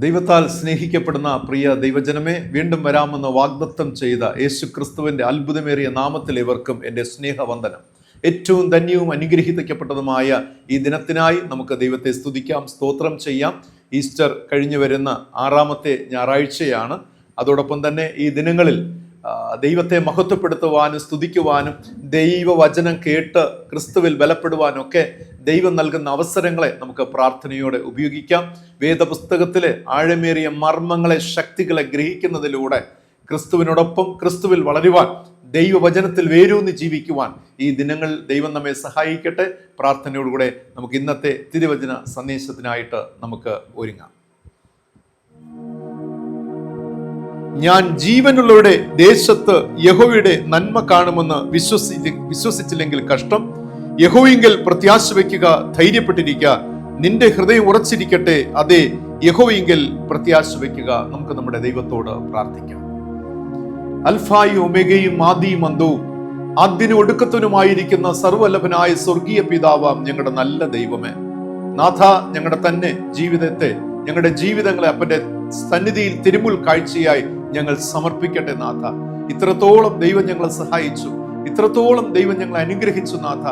ദൈവത്താൽ സ്നേഹിക്കപ്പെടുന്ന പ്രിയ ദൈവജനമേ, വീണ്ടും വരാമെന്ന് വാഗ്ദത്തം ചെയ്ത യേശു ക്രിസ്തുവിൻ്റെ അത്ഭുതമേറിയ നാമത്തിൽ ഇവർക്കും എൻ്റെ സ്നേഹവന്ദനം. ഏറ്റവും ധന്യവും അനുഗ്രഹിക്കപ്പെട്ടതുമായ ഈ ദിനത്തിനായി നമുക്ക് ദൈവത്തെ സ്തുതിക്കാം, സ്തോത്രം ചെയ്യാം. ഈസ്റ്റർ കഴിഞ്ഞു വരുന്ന 6ാമത്തെ ഞായറാഴ്ചയാണ്. അതോടൊപ്പം തന്നെ ഈ ദിനങ്ങളിൽ ദൈവത്തെ മഹത്വപ്പെടുത്തുവാനും സ്തുതിക്കുവാനും ദൈവവചനം കേട്ട് ക്രിസ്തുവിൽ ബലപ്പെടുവാനും ഒക്കെ ദൈവം നൽകുന്ന അവസരങ്ങളെ നമുക്ക് പ്രാർത്ഥനയോടെ ഉപയോഗിക്കാം. വേദപുസ്തകത്തിലെ ആഴമേറിയ മർമ്മങ്ങളെ, ശക്തികളെ ഗ്രഹിക്കുന്നതിലൂടെ ക്രിസ്തുവിനോടൊപ്പം ക്രിസ്തുവിൽ വളരുവാൻ, ദൈവവചനത്തിൽ വേരൂന്നി ജീവിക്കുവാൻ ഈ ദിനങ്ങൾ ദൈവം നമ്മെ സഹായിക്കട്ടെ. പ്രാർത്ഥനയോടുകൂടെ നമുക്ക് ഇന്നത്തെ തിരുവചന സന്ദേശത്തിനായിട്ട് നമുക്ക് ഒരുങ്ങാം. ഞാൻ ജീവനുള്ളവരുടെ ദേശത്ത് യഹോവയുടെ നന്മ കാണുമെന്ന് വിശ്വസിച്ചില്ലെങ്കിൽ കഷ്ടം. യഹോവയിങ്കൽ പ്രത്യാശ വയ്ക്കുക, ധൈര്യപ്പെട്ടിരിക്കുക, നിന്റെ ഹൃദയം ഉറച്ചിരിക്കട്ടെ, അതേ യഹോവയിങ്കൽ പ്രത്യാശ വയ്ക്കുക. നമുക്ക് നമ്മുടെ ദൈവത്തോട് പ്രാർത്ഥിക്കാം. അൽഫായും ഒമേഗയും ആദിയും അന്തവും ആദ്യനും ഒടുക്കത്തിനുമായിരിക്കുന്ന സർവ്വലഭനായ സ്വർഗീയ പിതാവാം ഞങ്ങളുടെ നല്ല ദൈവമേ, നാഥ, ഞങ്ങളുടെ തന്നെ ജീവിതത്തെ, ഞങ്ങളുടെ ജീവിതങ്ങളെ അപ്പന്റെ സന്നിധിയിൽ തിരുമുൽ കാഴ്ചയായി ഞങ്ങൾ സമർപ്പിക്കട്ടെ. നാഥ, ഇത്രത്തോളം ദൈവം ഞങ്ങളെ സഹായിച്ചു, ഇത്രത്തോളം ദൈവം ഞങ്ങളെ അനുഗ്രഹിച്ചു. നാഥ,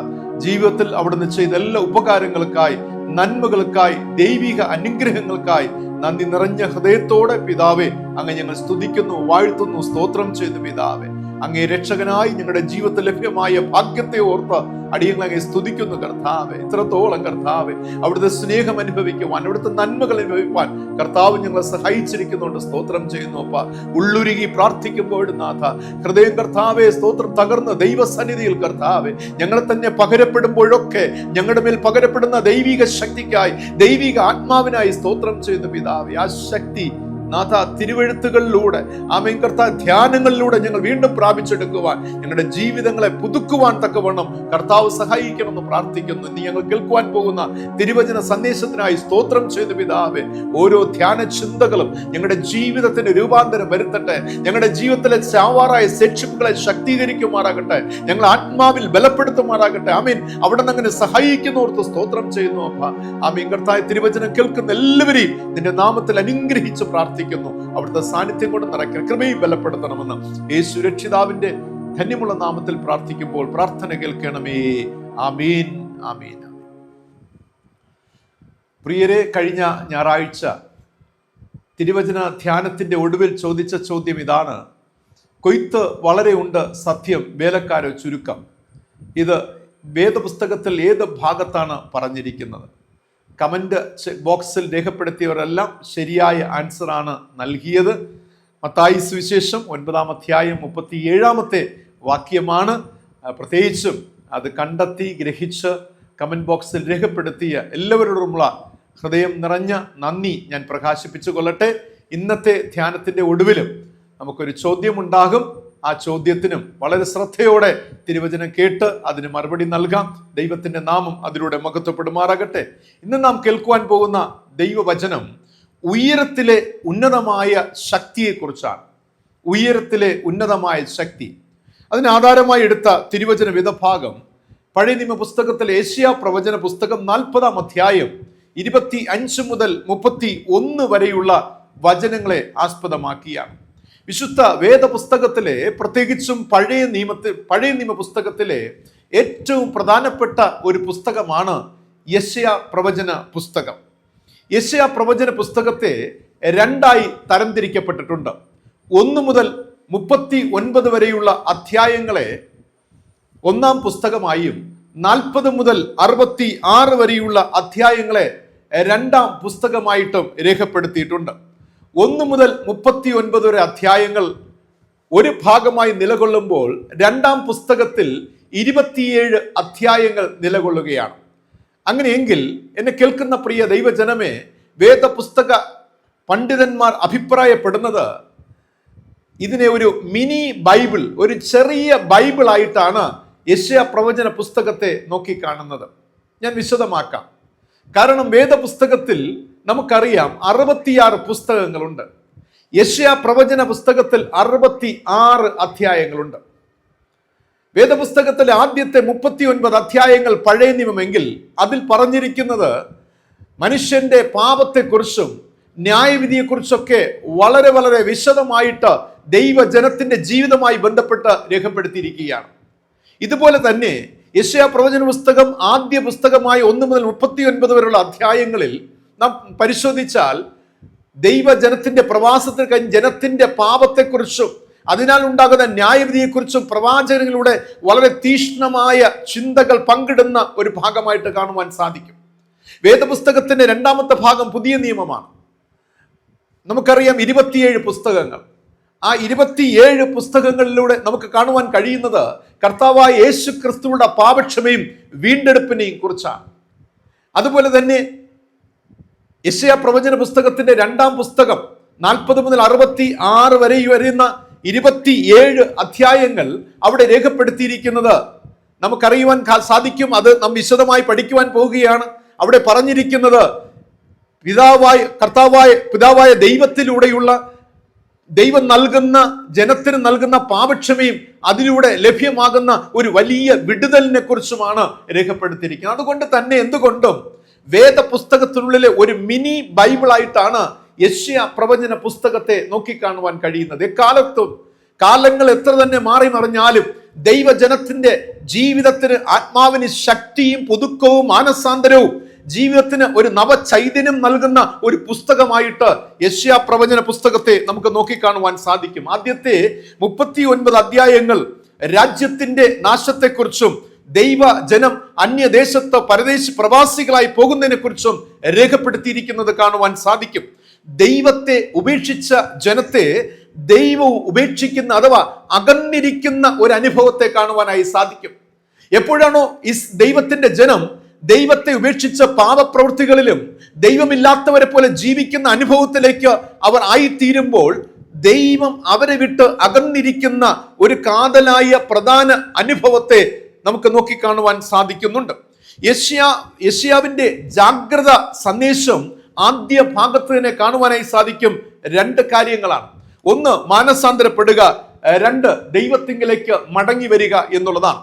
ജീവിതത്തിൽ അവിടുന്ന് ചെയ്ത എല്ലാ ഉപകാരങ്ങൾക്കായി, നന്മകൾക്കായി, ദൈവിക അനുഗ്രഹങ്ങൾക്കായി നന്ദി നിറഞ്ഞ ഹൃദയത്തോടെ പിതാവേ അങ്ങ് ഞങ്ങൾ സ്തുതിക്കുന്നു, വാഴ്ത്തുന്നു, സ്തോത്രം ചെയ്തു. പിതാവേ, അങ്ങേ രക്ഷകനായി ഞങ്ങളുടെ ജീവിതത്തിൽ ലഭ്യമായ ഭാഗ്യത്തെ ഓർത്ത് അടിയങ്ങൾ അങ്ങേ സ്തുതിക്കുന്നു. കർത്താവേ, ഇത്രത്തോളം കർത്താവേ അവിടുത്തെ സ്നേഹം അനുഭവിക്കുവാൻ, അവിടുത്തെ നന്മകൾ അനുഭവിക്കുവാൻ കർത്താവ് ഞങ്ങളെ സഹായിച്ചിരിക്കുന്നുണ്ട്. സ്തോത്രം ചെയ്യുന്നു. അപ്പ ഉള്ളുരുകി പ്രാർത്ഥിക്കുമ്പോൾ നാഥ, ഹൃദയം കർത്താവെ സ്തോത്രം തകർന്ന് ദൈവസന്നിധിയിൽ കർത്താവെ ഞങ്ങളെ തന്നെ പകരപ്പെടുമ്പോഴൊക്കെ ഞങ്ങളുടെ മേൽ പകരപ്പെടുന്ന ദൈവിക ശക്തിക്കായി, ദൈവിക ആത്മാവിനായി സ്തോത്രം ചെയ്യുന്നു. പിതാവേ, ആ ശക്തി നാഥ തിരുവെഴുത്തുകളിലൂടെ, ആമേൻ കർത്താവ്, ധ്യാനങ്ങളിലൂടെ ഞങ്ങൾ വീണ്ടും പ്രാപിച്ചെടുക്കുവാൻ, ഞങ്ങളുടെ ജീവിതങ്ങളെ പുതുക്കുവാൻ തക്കവണ്ണം കർത്താവ് സഹായിക്കണമെന്ന് പ്രാർത്ഥിക്കുന്നു. ഇനി ഞങ്ങൾ കേൾക്കുവാൻ പോകുന്ന തിരുവചന സന്ദേശത്തിനായി സ്തോത്രം ചെയ്തു. പിതാവേ, ഓരോ ധ്യാന ചിന്തകളും ഞങ്ങളുടെ ജീവിതത്തിന് രൂപാന്തരം വരുത്തട്ടെ. ഞങ്ങളുടെ ജീവിതത്തിലെ ചാവാറായ സെക്ഷിപ്പുകളെ ശക്തീകരിക്കുമാറാകട്ടെ, ഞങ്ങൾ ആത്മാവിൽ ബലപ്പെടുത്തുമാറാകട്ടെ. ആമീൻ. അവിടെ നിന്ന് അങ്ങനെ സഹായിക്കുന്നവർക്ക് സ്തോത്രം ചെയ്യുന്നു. അപ്പ ആമീൻ കർത്താവ്, തിരുവചനം കേൾക്കുന്ന എല്ലാവരെയും നിന്റെ നാമത്തിൽ അനുഗ്രഹിച്ച് പ്രാർത്ഥിക്കുന്നു. അവിടുത്തെ സാന്നിധ്യം കൊണ്ട് നിറയ്ക്കണം, കൃപയിൽ ബലപ്പെടുത്തണമെന്ന് യേശു രക്ഷിതാവിന്റെ ധന്യമുള്ള നാമത്തിൽ പ്രാർത്ഥിക്കുമ്പോൾ പ്രാർത്ഥന കേൾക്കണമേ. ആമീൻ, ആമീൻ. പ്രിയരെ, കഴിഞ്ഞ ഞായറാഴ്ച തിരുവചന ധ്യാനത്തിന്റെ ഒടുവിൽ ചോദിച്ച ചോദ്യം ഇതാണ്: കൊയ്ത്ത് വളരെ ഉണ്ട്, സത്യം വേലക്കാരോ ചുരുക്കം. ഇത് വേദപുസ്തകത്തിൽ ഏത് ഭാഗത്താണ് പറഞ്ഞിരിക്കുന്നത്? കമന്റ് ബോക്സിൽ രേഖപ്പെടുത്തിയവരെല്ലാം ശരിയായ ആൻസറാണ് നൽകിയത്. മത്തായി സുവിശേഷം 9-ാം അധ്യായം 37-ാമത്തെ വാക്യമാണ്. പ്രത്യേകിച്ചും അത് കണ്ടെത്തി ഗ്രഹിച്ച് കമന്റ് ബോക്സിൽ രേഖപ്പെടുത്തിയ എല്ലാവരോടുമുള്ള ഹൃദയം നിറഞ്ഞ നന്ദി ഞാൻ പ്രകാശിപ്പിച്ചു കൊള്ളട്ടെ. ഇന്നത്തെ ധ്യാനത്തിന്റെ ഒടുവിലും നമുക്കൊരു ചോദ്യമുണ്ടാകും. ആ ചോദ്യത്തിനും വളരെ ശ്രദ്ധയോടെ തിരുവചനം കേട്ട് അതിന് മറുപടി നൽകാം. ദൈവത്തിന്റെ നാമം അതിലൂടെ മഹത്വപ്പെടുമാറാകട്ടെ. ഇന്ന് നാം കേൾക്കുവാൻ പോകുന്ന ദൈവവചനം ഉയരത്തിലെ ഉന്നതമായ ശക്തിയെക്കുറിച്ചാണ്. ഉയരത്തിലെ ഉന്നതമായ ശക്തി. അതിനാധാരമായി എടുത്ത തിരുവചന വേദഭാഗം പഴയ നിയമ പുസ്തകത്തിലെ യേശയ്യാ പ്രവചന പുസ്തകം 40-ാം അധ്യായം 25 മുതൽ 31 വരെയുള്ള വചനങ്ങളെ ആസ്പദമാക്കിയാണ്. വിശുദ്ധ വേദപുസ്തകത്തിലെ, പ്രത്യേകിച്ചും പഴയ നിയമ പുസ്തകത്തിലെ ഏറ്റവും പ്രധാനപ്പെട്ട ഒരു പുസ്തകമാണ് യെശയ്യാ പ്രവചന പുസ്തകം. യെശയ്യാ പ്രവചന പുസ്തകത്തെ 2ആയി തരംതിരിക്കപ്പെട്ടിട്ടുണ്ട്. 1 മുതൽ 39 വരെയുള്ള അധ്യായങ്ങളെ 1-ാം പുസ്തകമായും 40 മുതൽ 66 വരെയുള്ള അധ്യായങ്ങളെ 2-ാം പുസ്തകമായിട്ടും രേഖപ്പെടുത്തിയിട്ടുണ്ട്. 1 മുതൽ 39 വരെ അധ്യായങ്ങൾ ഒരു ഭാഗമായി നിലകൊള്ളുമ്പോൾ 2-ാം പുസ്തകത്തിൽ 27 അധ്യായങ്ങൾ നിലകൊള്ളുകയാണ്. അങ്ങനെയെങ്കിൽ എന്നെ കേൾക്കുന്ന പ്രിയ ദൈവജനമേ, വേദപുസ്തക പണ്ഡിതന്മാർ അഭിപ്രായപ്പെടുന്നത് ഇതിനെ ഒരു മിനി ബൈബിൾ, ഒരു ചെറിയ ബൈബിൾ ആയിട്ടാണ് യെശയ്യാ പ്രവചന പുസ്തകത്തെ നോക്കിക്കാണുന്നത്. ഞാൻ വിശദമാക്കാം. കാരണം വേദപുസ്തകത്തിൽ നമുക്കറിയാം 66 പുസ്തകങ്ങളുണ്ട്. യെശയ്യാ പ്രവചന പുസ്തകത്തിൽ 66 അധ്യായങ്ങളുണ്ട്. വേദപുസ്തകത്തിലെ ആദ്യത്തെ 39 അധ്യായങ്ങൾ പഴയ നിയമമെങ്കിൽ അതിൽ പറഞ്ഞിരിക്കുന്നത് മനുഷ്യന്റെ പാപത്തെക്കുറിച്ചും ന്യായവിധിയെക്കുറിച്ചൊക്കെ വളരെ വളരെ വിശദമായിട്ട് ദൈവജനത്തിന്റെ ജീവിതമായി ബന്ധപ്പെട്ട് രേഖപ്പെടുത്തിയിരിക്കുകയാണ്. ഇതുപോലെ തന്നെ യെശയ്യാ പ്രവചന പുസ്തകം ആദ്യ പുസ്തകമായ 1 മുതൽ 39 വരെയുള്ള അധ്യായങ്ങളിൽ നാം പരിശോധിച്ചാൽ ദൈവജനത്തിന്റെ പ്രവാസത്തിൽ കഴിഞ്ഞ് ജനത്തിന്റെ പാപത്തെക്കുറിച്ചും അതിനാൽ ഉണ്ടാകുന്ന ന്യായവിധിയെക്കുറിച്ചും പ്രവാചകനിലൂടെ വളരെ തീക്ഷ്ണമായ ചിന്തകൾ പങ്കിടുന്ന ഒരു ഭാഗമായിട്ട് കാണുവാൻ സാധിക്കും. വേദപുസ്തകത്തിന്റെ 2ാമത്തെ ഭാഗം പുതിയ നിയമമാണ്. നമുക്കറിയാം 27 പുസ്തകങ്ങൾ. ആ 27 പുസ്തകങ്ങളിലൂടെ നമുക്ക് കാണുവാൻ കഴിയുന്നത് കർത്താവായ യേശു ക്രിസ്തുവിന്റെ പാപക്ഷമയും വീണ്ടെടുപ്പിനെയും കുറിച്ചാണ്. അതുപോലെ തന്നെ യെശയ്യാ പ്രവചന പുസ്തകത്തിന്റെ 2ാം പുസ്തകം 40 മുതൽ 66 വരെ വരുന്ന 27 അധ്യായങ്ങൾ അവിടെ രേഖപ്പെടുത്തിയിരിക്കുന്നത് നമുക്കറിയുവാൻ സാധിക്കും. അത് നാം വിശദമായി പഠിക്കുവാൻ പോവുകയാണ്. അവിടെ പറഞ്ഞിരിക്കുന്നത് പിതാവായ ദൈവത്തിലൂടെയുള്ള ദൈവം നൽകുന്ന ജനത്തിന് നൽകുന്ന പാപക്ഷമയും അതിലൂടെ ലഭ്യമാകുന്ന ഒരു വലിയ വിടുതലിനെ കുറിച്ചുമാണ് രേഖപ്പെടുത്തിയിരിക്കുന്നത്. അതുകൊണ്ട് തന്നെ എന്തുകൊണ്ടും വേദപുസ്തകത്തിനുള്ളിലെ ഒരു മിനി ബൈബിളായിട്ടാണ് യെശയ്യാ പ്രവചന പുസ്തകത്തെ നോക്കിക്കാണുവാൻ കഴിയുന്നത്. എക്കാലത്തും കാലങ്ങൾ എത്ര തന്നെ മാറി മറിഞ്ഞാലും ദൈവജനത്തിന്റെ ജീവിതത്തിന് ആത്മാവിന് ശക്തിയും പുതുക്കവും മാനസാന്തരവും ജീവിതത്തിന് ഒരു നവചൈതന്യം നൽകുന്ന ഒരു പുസ്തകമായിട്ട് യെശയ്യാ പ്രവചന പുസ്തകത്തെ നമുക്ക് നോക്കിക്കാണുവാൻ സാധിക്കും. ആദ്യത്തെ 39 അധ്യായങ്ങൾ രാജ്യത്തിന്റെ നാശത്തെക്കുറിച്ചും ദൈവജനം അന്യദേശത്ത് പരദേശി പ്രവാസികളായി പോകുന്നതിനെ കുറിച്ചും രേഖപ്പെടുത്തിയിരിക്കുന്നത് കാണുവാൻ സാധിക്കും. ദൈവത്തെ ഉപേക്ഷിച്ച ജനത്തെ ദൈവം ഉപേക്ഷിക്കുന്ന അഥവാ അകന്നിരിക്കുന്ന ഒരു അനുഭവത്തെ കാണുവാനായി സാധിക്കും. എപ്പോഴാണോ ഈ ദൈവത്തിന്റെ ജനം ദൈവത്തെ ഉപേക്ഷിച്ച പാപപ്രവൃത്തികളിലും ദൈവമില്ലാത്തവരെ പോലെ ജീവിക്കുന്ന അനുഭവത്തിലേക്ക് അവർ ആയിത്തീരുമ്പോൾ ദൈവം അവരെ വിട്ട് അകന്നിരിക്കുന്ന ഒരു കാതലായ പ്രധാന അനുഭവത്തെ നമുക്ക് നോക്കിക്കാണുവാൻ സാധിക്കുന്നുണ്ട്. യെശയ്യാവിന്റെ ജാഗ്രത സന്ദേശം ആദ്യ ഭാഗത്ത് തന്നെ കാണുവാനായി സാധിക്കും. 2 കാര്യങ്ങളാണ്. 1 മാനസാന്തരപ്പെടുക, 2 ദൈവത്തിങ്കിലേക്ക് മടങ്ങി വരിക എന്നുള്ളതാണ്.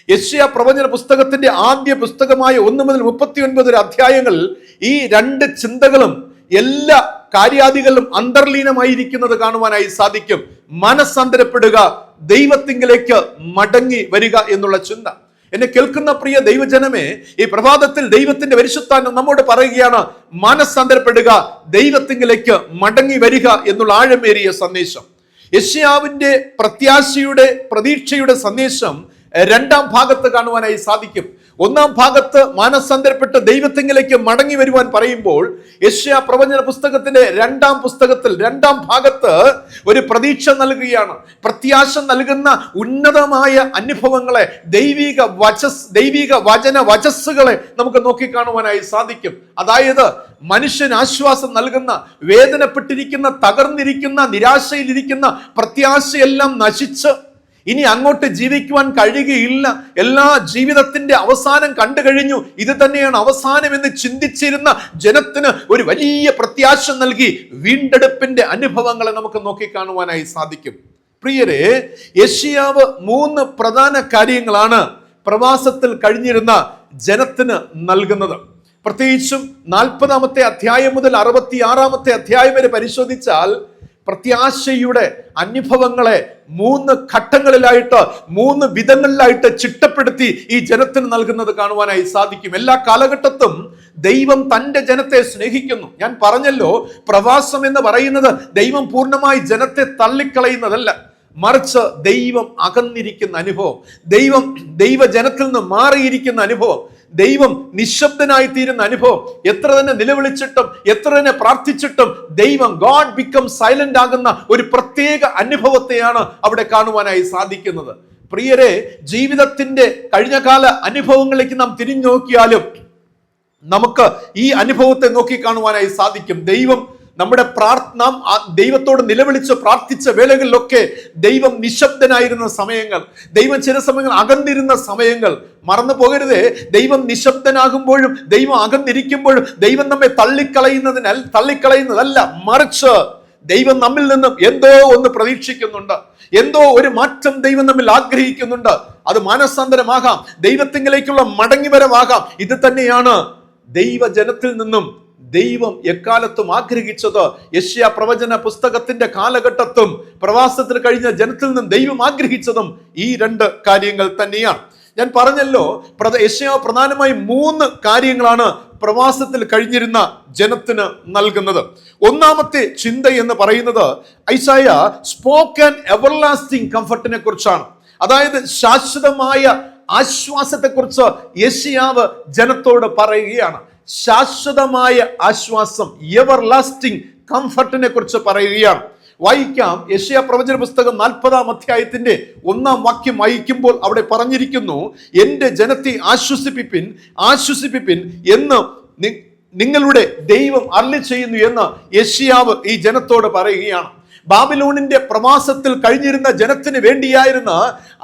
യെശയ്യാ പ്രവചന പുസ്തകത്തിന്റെ ആദ്യ പുസ്തകമായ 1 മുതൽ 39 അധ്യായങ്ങളിൽ ഈ 2 ചിന്തകളും എല്ലാ കാര്യാദികളിലും അന്തർലീനമായിരിക്കുന്നത് കാണുവാനായി സാധിക്കും. മനസ്സാന്തരപ്പെടുക, ദൈവത്തിങ്കിലേക്ക് മടങ്ങി വരിക എന്നുള്ള ചിന്ത. എന്നെ കേൾക്കുന്ന പ്രിയ ദൈവജനമേ, ഈ പ്രഭാതത്തിൽ ദൈവത്തിന്റെ പരിശുദ്ധാത്മ നമ്മോട് പറയുകയാണ്, മനസ്സാന്തരപ്പെടുക, ദൈവത്തിങ്കിലേക്ക് മടങ്ങി വരിക എന്നുള്ള ആഴമേറിയ സന്ദേശം. യെശയ്യാവിന്റെ പ്രത്യാശയുടെ പ്രതീക്ഷയുടെ സന്ദേശം 2ാം ഭാഗത്ത് കാണുവാനായി സാധിക്കും. 1ാം ഭാഗത്ത് മാനസാന്തരപ്പെട്ട് ദൈവത്തിങ്കിലേക്ക് മടങ്ങി വരുവാൻ പറയുമ്പോൾ യെശയ്യാ പ്രവചന പുസ്തകത്തിന്റെ 2ാം ഭാഗത്ത് ഒരു പ്രതീക്ഷ നൽകുകയാണ്. പ്രത്യാശ നൽകുന്ന ഉന്നതമായ അനുഭവങ്ങളെ, ദൈവിക വചന വചസ്സുകളെ നമുക്ക് നോക്കിക്കാണുവാനായി സാധിക്കും. അതായത് മനുഷ്യന് ആശ്വാസം നൽകുന്ന, വേദനപ്പെട്ടിരിക്കുന്ന, തകർന്നിരിക്കുന്ന, നിരാശയിലിരിക്കുന്ന പ്രത്യാശയെല്ലാം നശിച്ച് ഇനി അങ്ങോട്ട് ജീവിക്കുവാൻ കഴിയുകയില്ല, എല്ലാ ജീവിതത്തിന്റെ അവസാനം കണ്ടു കഴിഞ്ഞു, ഇത് തന്നെയാണ് അവസാനം എന്ന് ചിന്തിച്ചിരുന്ന ജനത്തിന് ഒരു വലിയ പ്രത്യാശ നൽകി വീണ്ടെടുപ്പിന്റെ അനുഭവങ്ങളെ നമുക്ക് നോക്കിക്കാണുവാനായി സാധിക്കും. പ്രിയരെ, യെശയ്യാവ് 3 പ്രധാന കാര്യങ്ങളാണ് പ്രവാസത്തിൽ കഴിഞ്ഞിരുന്ന ജനത്തിന് നൽകുന്നത്. പ്രത്യേകിച്ചും 40ാമത്തെ അധ്യായം മുതൽ 66ാമത്തെ അധ്യായം വരെ പരിശോധിച്ചാൽ പ്രത്യാശയുടെ അനുഭവങ്ങളെ 3 ഘട്ടങ്ങളിലായിട്ട് 3 വിധങ്ങളിലായിട്ട് ചിട്ടപ്പെടുത്തി ഈ ജനത്തിന് നൽകുന്നത് കാണുവാനായി സാധിക്കും. എല്ലാ കാലഘട്ടത്തും ദൈവം തന്റെ ജനത്തെ സ്നേഹിക്കുന്നു. ഞാൻ പറഞ്ഞല്ലോ, പ്രവാസം എന്ന് പറയുന്നത് ദൈവം പൂർണ്ണമായി ജനത്തെ തള്ളിക്കളയുന്നതല്ല, മറിച്ച് ദൈവം അകന്നിരിക്കുന്ന അനുഭവം, ദൈവജനത്തിൽ നിന്ന് മാറിയിരിക്കുന്ന അനുഭവം, ദൈവം നിശബ്ദനായി തീരുന്ന അനുഭവം. എത്ര തന്നെ നിലവിളിച്ചിട്ടും എത്ര തന്നെ പ്രാർത്ഥിച്ചിട്ടും ദൈവം ഗോഡ് ബിക്കം സൈലന്റ് ആകുന്ന ഒരു പ്രത്യേക അനുഭവത്തെയാണ് അവിടെ കാണുവാനായി സാധിക്കുന്നത്. പ്രിയരെ, ജീവിതത്തിന്റെ കഴിഞ്ഞകാല അനുഭവങ്ങളിലേക്ക് നാം തിരിഞ്ഞു നോക്കിയാലും നമുക്ക് ഈ അനുഭവത്തെ നോക്കി കാണുവാനായി സാധിക്കും. ദൈവം നമ്മുടെ നാം ദൈവത്തോട് നിലവിളിച്ച് പ്രാർത്ഥിച്ച വേളകളിലൊക്കെ ദൈവം നിശബ്ദനായിരുന്ന സമയങ്ങൾ, ദൈവം ചില സമയങ്ങൾ അകന്നിരുന്ന സമയങ്ങൾ മറന്നു പോകരുതേ. ദൈവം നിശബ്ദനാകുമ്പോഴും ദൈവം അകന്നിരിക്കുമ്പോഴും ദൈവം നമ്മെ തള്ളിക്കളയുന്നതല്ല, മറിച്ച് ദൈവം നമ്മിൽ നിന്നും എന്തോ ഒന്ന് പ്രതീക്ഷിക്കുന്നുണ്ട്, എന്തോ ഒരു മാറ്റം ദൈവം നമ്മിൽ ആഗ്രഹിക്കുന്നുണ്ട്. അത് മാനസാന്തരമാകാം, ദൈവത്തിങ്കിലേക്കുള്ള മടങ്ങിവരവാകാം. ഇത് തന്നെയാണ് ദൈവജനത്തിൽ നിന്നും ദൈവം എക്കാലത്തും ആഗ്രഹിച്ചത്, യെശയ്യാ പ്രവചന പുസ്തകത്തിന്റെ കാലഘട്ടത്തും പ്രവാസത്തിൽ കഴിഞ്ഞ ജനത്തിൽ നിന്നും ദൈവം ആഗ്രഹിച്ചതും ഈ രണ്ട് കാര്യങ്ങൾ തന്നെയാണ്. ഞാൻ പറഞ്ഞല്ലോ, യെശയ്യാ പ്രധാനമായും 3 കാര്യങ്ങളാണ് പ്രവാസത്തിൽ കഴിഞ്ഞിരുന്ന ജനത്തിന് നൽകുന്നത്. ഒന്നാമത്തെ ചിന്ത എന്ന് പറയുന്നത് ഐസായ സ്പോക്ക് ആൻ എവർലാസ്റ്റിംഗ് കംഫർട്ടിനെ കുറിച്ചാണ്. അതായത് ശാശ്വതമായ ആശ്വാസത്തെക്കുറിച്ച് യെശയ്യാവ് ജനത്തോട് പറയുകയാണ്. ശാശ്വതമായ ആശ്വാസം, എവർലാസ്റ്റിംഗ് കംഫർട്ടിനെ കുറിച്ച് പറയുകയാണ്. വായിക്കാം. യെശയ്യാ പ്രവചന പുസ്തകം 40-ാം അധ്യായത്തിന്റെ 1-ാം വാക്യം വായിക്കുമ്പോൾ അവിടെ പറഞ്ഞിരിക്കുന്നു, എന്റെ ജനത്തെ ആശ്വസിപ്പിപ്പിൻ എന്ന് നിങ്ങളുടെ ദൈവം അരുളി ചെയ്യുന്നു എന്ന് യെശയ്യാവ് ഈ ജനത്തോട് പറയുകയാണ്. ബാബിലോണിന്റെ പ്രവാസത്തിൽ കഴിഞ്ഞിരുന്ന ജനത്തിന് വേണ്ടിയായിരുന്ന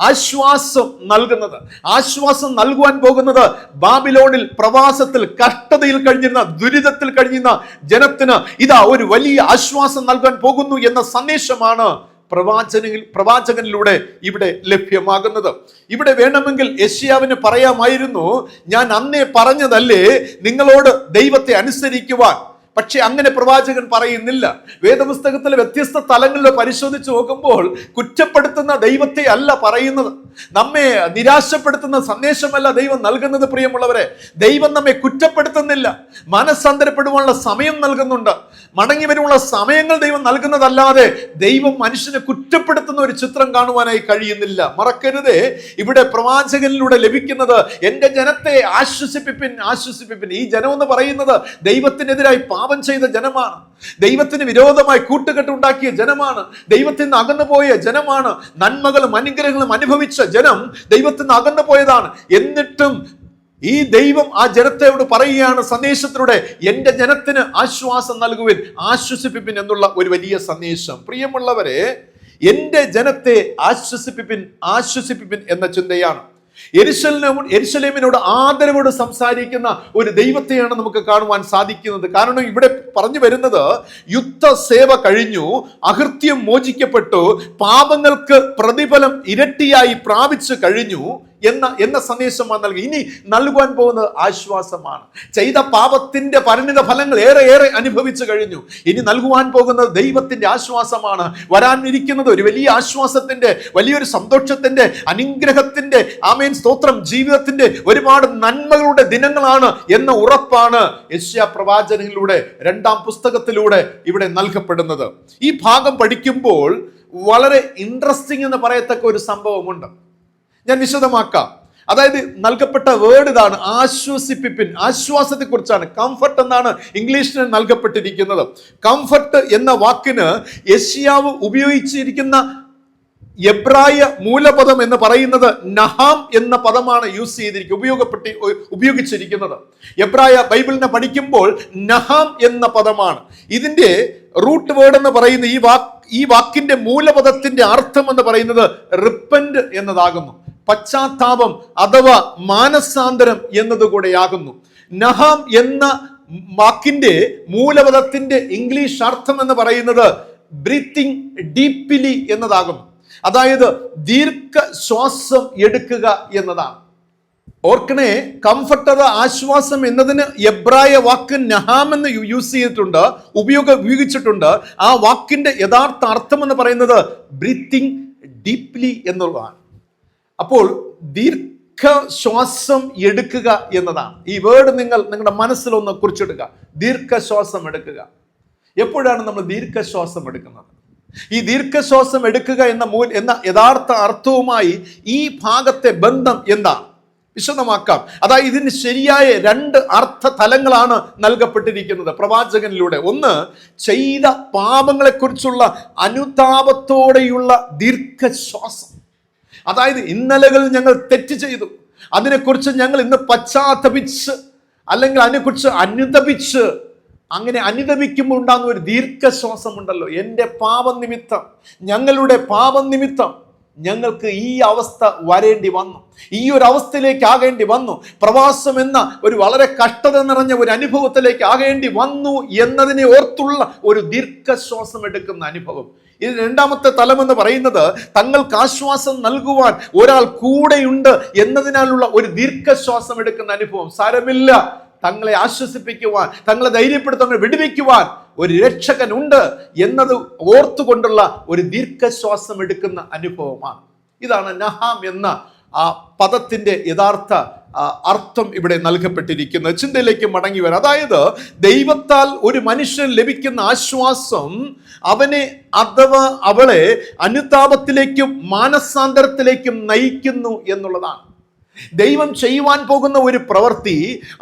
ആശ്വാസം നൽകുന്നത്, ആശ്വാസം നൽകുവാൻ പോകുന്നത് ബാബിലോണിൽ പ്രവാസത്തിൽ കഷ്ടതയിൽ കഴിഞ്ഞിരുന്ന, ദുരിതത്തിൽ കഴിഞ്ഞിരുന്ന ജനത്തിന് ഇതാ ഒരു വലിയ ആശ്വാസം നൽകാൻ പോകുന്നു എന്ന സന്ദേശമാണ് പ്രവാചകനിലൂടെ ഇവിടെ ലഭ്യമാകുന്നത്. ഇവിടെ വേണമെങ്കിൽ യെശയ്യാവിന് പറയാമായിരുന്നു, ഞാൻ അന്നേ പറഞ്ഞതല്ലേ നിങ്ങളോട് ദൈവത്തെ അനുസരിക്കുവാൻ. പക്ഷെ അങ്ങനെ പ്രവാചകൻ പറയുന്നില്ല. വേദപുസ്തകത്തിലെ വ്യത്യസ്ത തലങ്ങളിൽ പരിശോധിച്ച് നോക്കുമ്പോൾ കുറ്റപ്പെടുത്തുന്ന ദൈവത്തെ അല്ല പറയുന്നത്, നമ്മെ നിരാശപ്പെടുത്തുന്ന സന്ദേശമല്ല ദൈവം നൽകുന്നത്. പ്രിയമുള്ളവരെ, ദൈവം നമ്മെ കുറ്റപ്പെടുത്തുന്നില്ല, മനസ്സാന്തരപ്പെടുവാനുള്ള സമയം നൽകുന്നുണ്ട്. മടങ്ങി വരുവാനുള്ള സമയങ്ങൾ ദൈവം നൽകുന്നതല്ലാതെ ദൈവം മനുഷ്യനെ കുറ്റപ്പെടുത്തുന്ന ഒരു ചിത്രം കാണുവാനായി കഴിയുന്നില്ല. മറക്കരുതേ, ഇവിടെ പ്രവാചകനിലൂടെ ലഭിക്കുന്നത് എന്റെ ജനത്തെ ആശ്വസിപ്പിപ്പിൻ. ഈ ജനം എന്ന് പറയുന്നത് ദൈവത്തിനെതിരായി പാപം ചെയ്ത ജനമാണ്, ദൈവത്തിന് വിരോധമായി കൂട്ടുകെട്ടുണ്ടാക്കിയ ജനമാണ്, ദൈവത്തിൽ നിന്ന് അകന്നുപോയ ജനമാണ്, നന്മകളും അനുഗ്രഹങ്ങളും അനുഭവിച്ച ജനം ദൈവത്തിൽ നിന്ന് അകന്നു പോയതാണ്. എന്നിട്ടും ഈ ദൈവം ആ ജനത്തോട് പറയുകയാണ് സന്ദേശത്തിലൂടെ, എന്റെ ജനത്തിന് ആശ്വാസം നൽകുവിൻ, ആശ്വസിപ്പിപ്പിൻ എന്നുള്ള ഒരു വലിയ സന്ദേശം. പ്രിയമുള്ളവരെ, എന്റെ ജനത്തെ ആശ്വസിപ്പിപ്പിൻ എന്ന ചിന്തയാണ്. യെരുശലേമിനോട് ആദരവോട് സംസാരിക്കുന്ന ഒരു ദൈവത്തെയാണ് നമുക്ക് കാണുവാൻ സാധിക്കുന്നത്. കാരണം ഇവിടെ പറഞ്ഞു വരുന്നത്, യുദ്ധസേവ കഴിഞ്ഞു, അകൃത്യം മോചിക്കപ്പെട്ടു, പാപങ്ങൾക്ക് പ്രതിഫലം ഇരട്ടിയായി പ്രാപിച്ചു കഴിഞ്ഞു എന്ന സന്ദേശമാണ് നൽകി. ഇനി നൽകുവാൻ പോകുന്നത് ആശ്വാസമാണ്. ചെയ്ത പാപത്തിന്റെ പരിണിത ഫലങ്ങൾ ഏറെ അനുഭവിച്ചു കഴിഞ്ഞു. ഇനി നൽകുവാൻ പോകുന്നത് ദൈവത്തിന്റെ ആശ്വാസമാണ്. വരാനിരിക്കുന്നത് ഒരു വലിയ ആശ്വാസത്തിന്റെ, വലിയൊരു സന്തോഷത്തിന്റെ, അനുഗ്രഹത്തിന്റെ, ആമേൻ സ്തോത്രം, ജീവിതത്തിന്റെ ഒരുപാട് നന്മകളുടെ ദിനങ്ങളാണ് എന്ന ഉറപ്പാണ് യെശയ്യാ പ്രവാചകനിലൂടെ 2-ാം പുസ്തകത്തിലൂടെ ഇവിടെ നൽകപ്പെടുന്നത്. ഈ ഭാഗം പഠിക്കുമ്പോൾ വളരെ ഇൻട്രസ്റ്റിംഗ് എന്ന് പറയത്തക്ക ഒരു സംഭവമുണ്ട്. ഞാൻ വിശദമാക്കാം. അതായത് നൽകപ്പെട്ട വേർഡ് ഇതാണ്, ആശ്വസിപ്പിപ്പിൻ. ആശ്വാസത്തെ കുറിച്ചാണ്. കംഫർട്ട് എന്നാണ് ഇംഗ്ലീഷിന് നൽകപ്പെട്ടിരിക്കുന്നത്. കംഫർട്ട് എന്ന വാക്കിന് യെശയ്യാവ് ഉപയോഗിച്ചിരിക്കുന്ന എബ്രായ മൂലപദം എന്ന് പറയുന്നത് നഹാം എന്ന പദമാണ് ഉപയോഗിച്ചിരിക്കുന്നത്. എബ്രായ ബൈബിളിനെ പഠിക്കുമ്പോൾ നഹാം എന്ന പദമാണ് ഇതിന്റെ റൂട്ട് വേർഡ് എന്ന് പറയുന്ന ഈ വാക്കിന്റെ മൂലപദത്തിന്റെ അർത്ഥം എന്ന് പറയുന്നത് റിപ്പന്റ് എന്നതാകുന്നു. പശ്ചാത്താപം അഥവാ മാനസാന്തരം എന്നതുകൂടെയാകുന്നു. നഹാം എന്ന വാക്കിന്റെ മൂലപദത്തിന്റെ ഇംഗ്ലീഷ് അർത്ഥം എന്ന് പറയുന്നത് ബ്രീത്തിങ് ഡീപ്ലി എന്നതാകുന്നു. അതായത് ദീർഘശ്വാസം എടുക്കുക എന്നതാണ്. ഓർക്കണേ, കംഫർട്ടർ, ആശ്വാസം എന്നതിന് എബ്രായ വാക്ക് നഹാം എന്ന് യൂസ് ചെയ്തിട്ടുണ്ട്, ഉപയോഗിച്ചിട്ടുണ്ട്. ആ വാക്കിന്റെ യഥാർത്ഥ അർത്ഥം എന്ന് പറയുന്നത് ബ്രീത്തിങ് ഡീപ്ലി എന്നുള്ളതാണ്. അപ്പോൾ ദീർഘശ്വാസം എടുക്കുക എന്നതാണ്. ഈ വേർഡ് നിങ്ങളുടെ മനസ്സിലൊന്ന് കുറിച്ചെടുക്കുക. ദീർഘശ്വാസം എടുക്കുക. എപ്പോഴാണ് നമ്മൾ ദീർഘശ്വാസം എടുക്കുന്നത്? ഈ ദീർഘശ്വാസം എടുക്കുക എന്ന യഥാർത്ഥ അർത്ഥവുമായി ഈ ഭാഗത്തെ ബന്ധം എന്താണ്? വിശദമാക്കാം. അതായത് ഇതിന് ശരിയായ 2 അർത്ഥ തലങ്ങളാണ് നൽകപ്പെട്ടിരിക്കുന്നത് പ്രവാചകനിലൂടെ. ഒന്ന്, ചെയ്ത പാപങ്ങളെക്കുറിച്ചുള്ള അനുതാപത്തോടെയുള്ള ദീർഘശ്വാസം. അതായത് ഇന്നലകൾ ഞങ്ങൾ തെറ്റ് ചെയ്തു, അതിനെക്കുറിച്ച് ഞങ്ങൾ ഇന്ന് പശ്ചാത്തപിച്ച് അല്ലെങ്കിൽ അതിനെക്കുറിച്ച് അനുതപിച്ച്, അങ്ങനെ അനുതപിക്കുമ്പോൾ ഉണ്ടാകുന്ന ഒരു ദീർഘശ്വാസം ഉണ്ടല്ലോ. എൻ്റെ പാപനിമിത്തം, ഞങ്ങളുടെ പാപനിമിത്തം ഞങ്ങൾക്ക് ഈ അവസ്ഥ വരേണ്ടി വന്നു, ഈ ഒരു അവസ്ഥയിലേക്ക് ആകേണ്ടി വന്നു, പ്രവാസം എന്ന ഒരു വളരെ കഷ്ടത നിറഞ്ഞ ഒരു അനുഭവത്തിലേക്ക് ആകേണ്ടി വന്നു എന്നതിനെ ഓർത്തുള്ള ഒരു ദീർഘശ്വാസം എടുക്കുന്ന അനുഭവം. ഇത് 2ാമത്തെ തലം എന്ന് പറയുന്നത് തങ്ങൾക്ക് ആശ്വാസം നൽകുവാൻ ഒരാൾ കൂടെയുണ്ട് എന്നതിനാലുള്ള ഒരു ദീർഘശ്വാസം എടുക്കുന്ന അനുഭവം. സാരമില്ല, തങ്ങളെ ആശ്വസിപ്പിക്കുവാൻ, തങ്ങളെ ധൈര്യപ്പെടുത്താൻ, വിടുവിക്കുവാൻ ഒരു രക്ഷകൻ ഉണ്ട് എന്നത് ഓർത്തുകൊണ്ടുള്ള ഒരു ദീർഘശ്വാസം എടുക്കുന്ന അനുഭവമാണ്. ഇതാണ് നഹാം എന്ന ആ പദത്തിന്റെ യഥാർത്ഥ അർത്ഥം ഇവിടെ നൽകപ്പെട്ടിരിക്കുന്നത്. ചിന്തയിലേക്ക് മടങ്ങി വരാം. അതായത് ദൈവത്താൽ ഒരു മനുഷ്യൻ ലഭിക്കുന്ന ആശ്വാസം അവനെ അഥവാ അവളെ അനുതാപത്തിലേക്കും മാനസാന്തരത്തിലേക്കും നയിക്കുന്നു എന്നുള്ളതാണ്. ദൈവം ചെയ്യുവാൻ പോകുന്ന ഒരു പ്രവൃത്തി,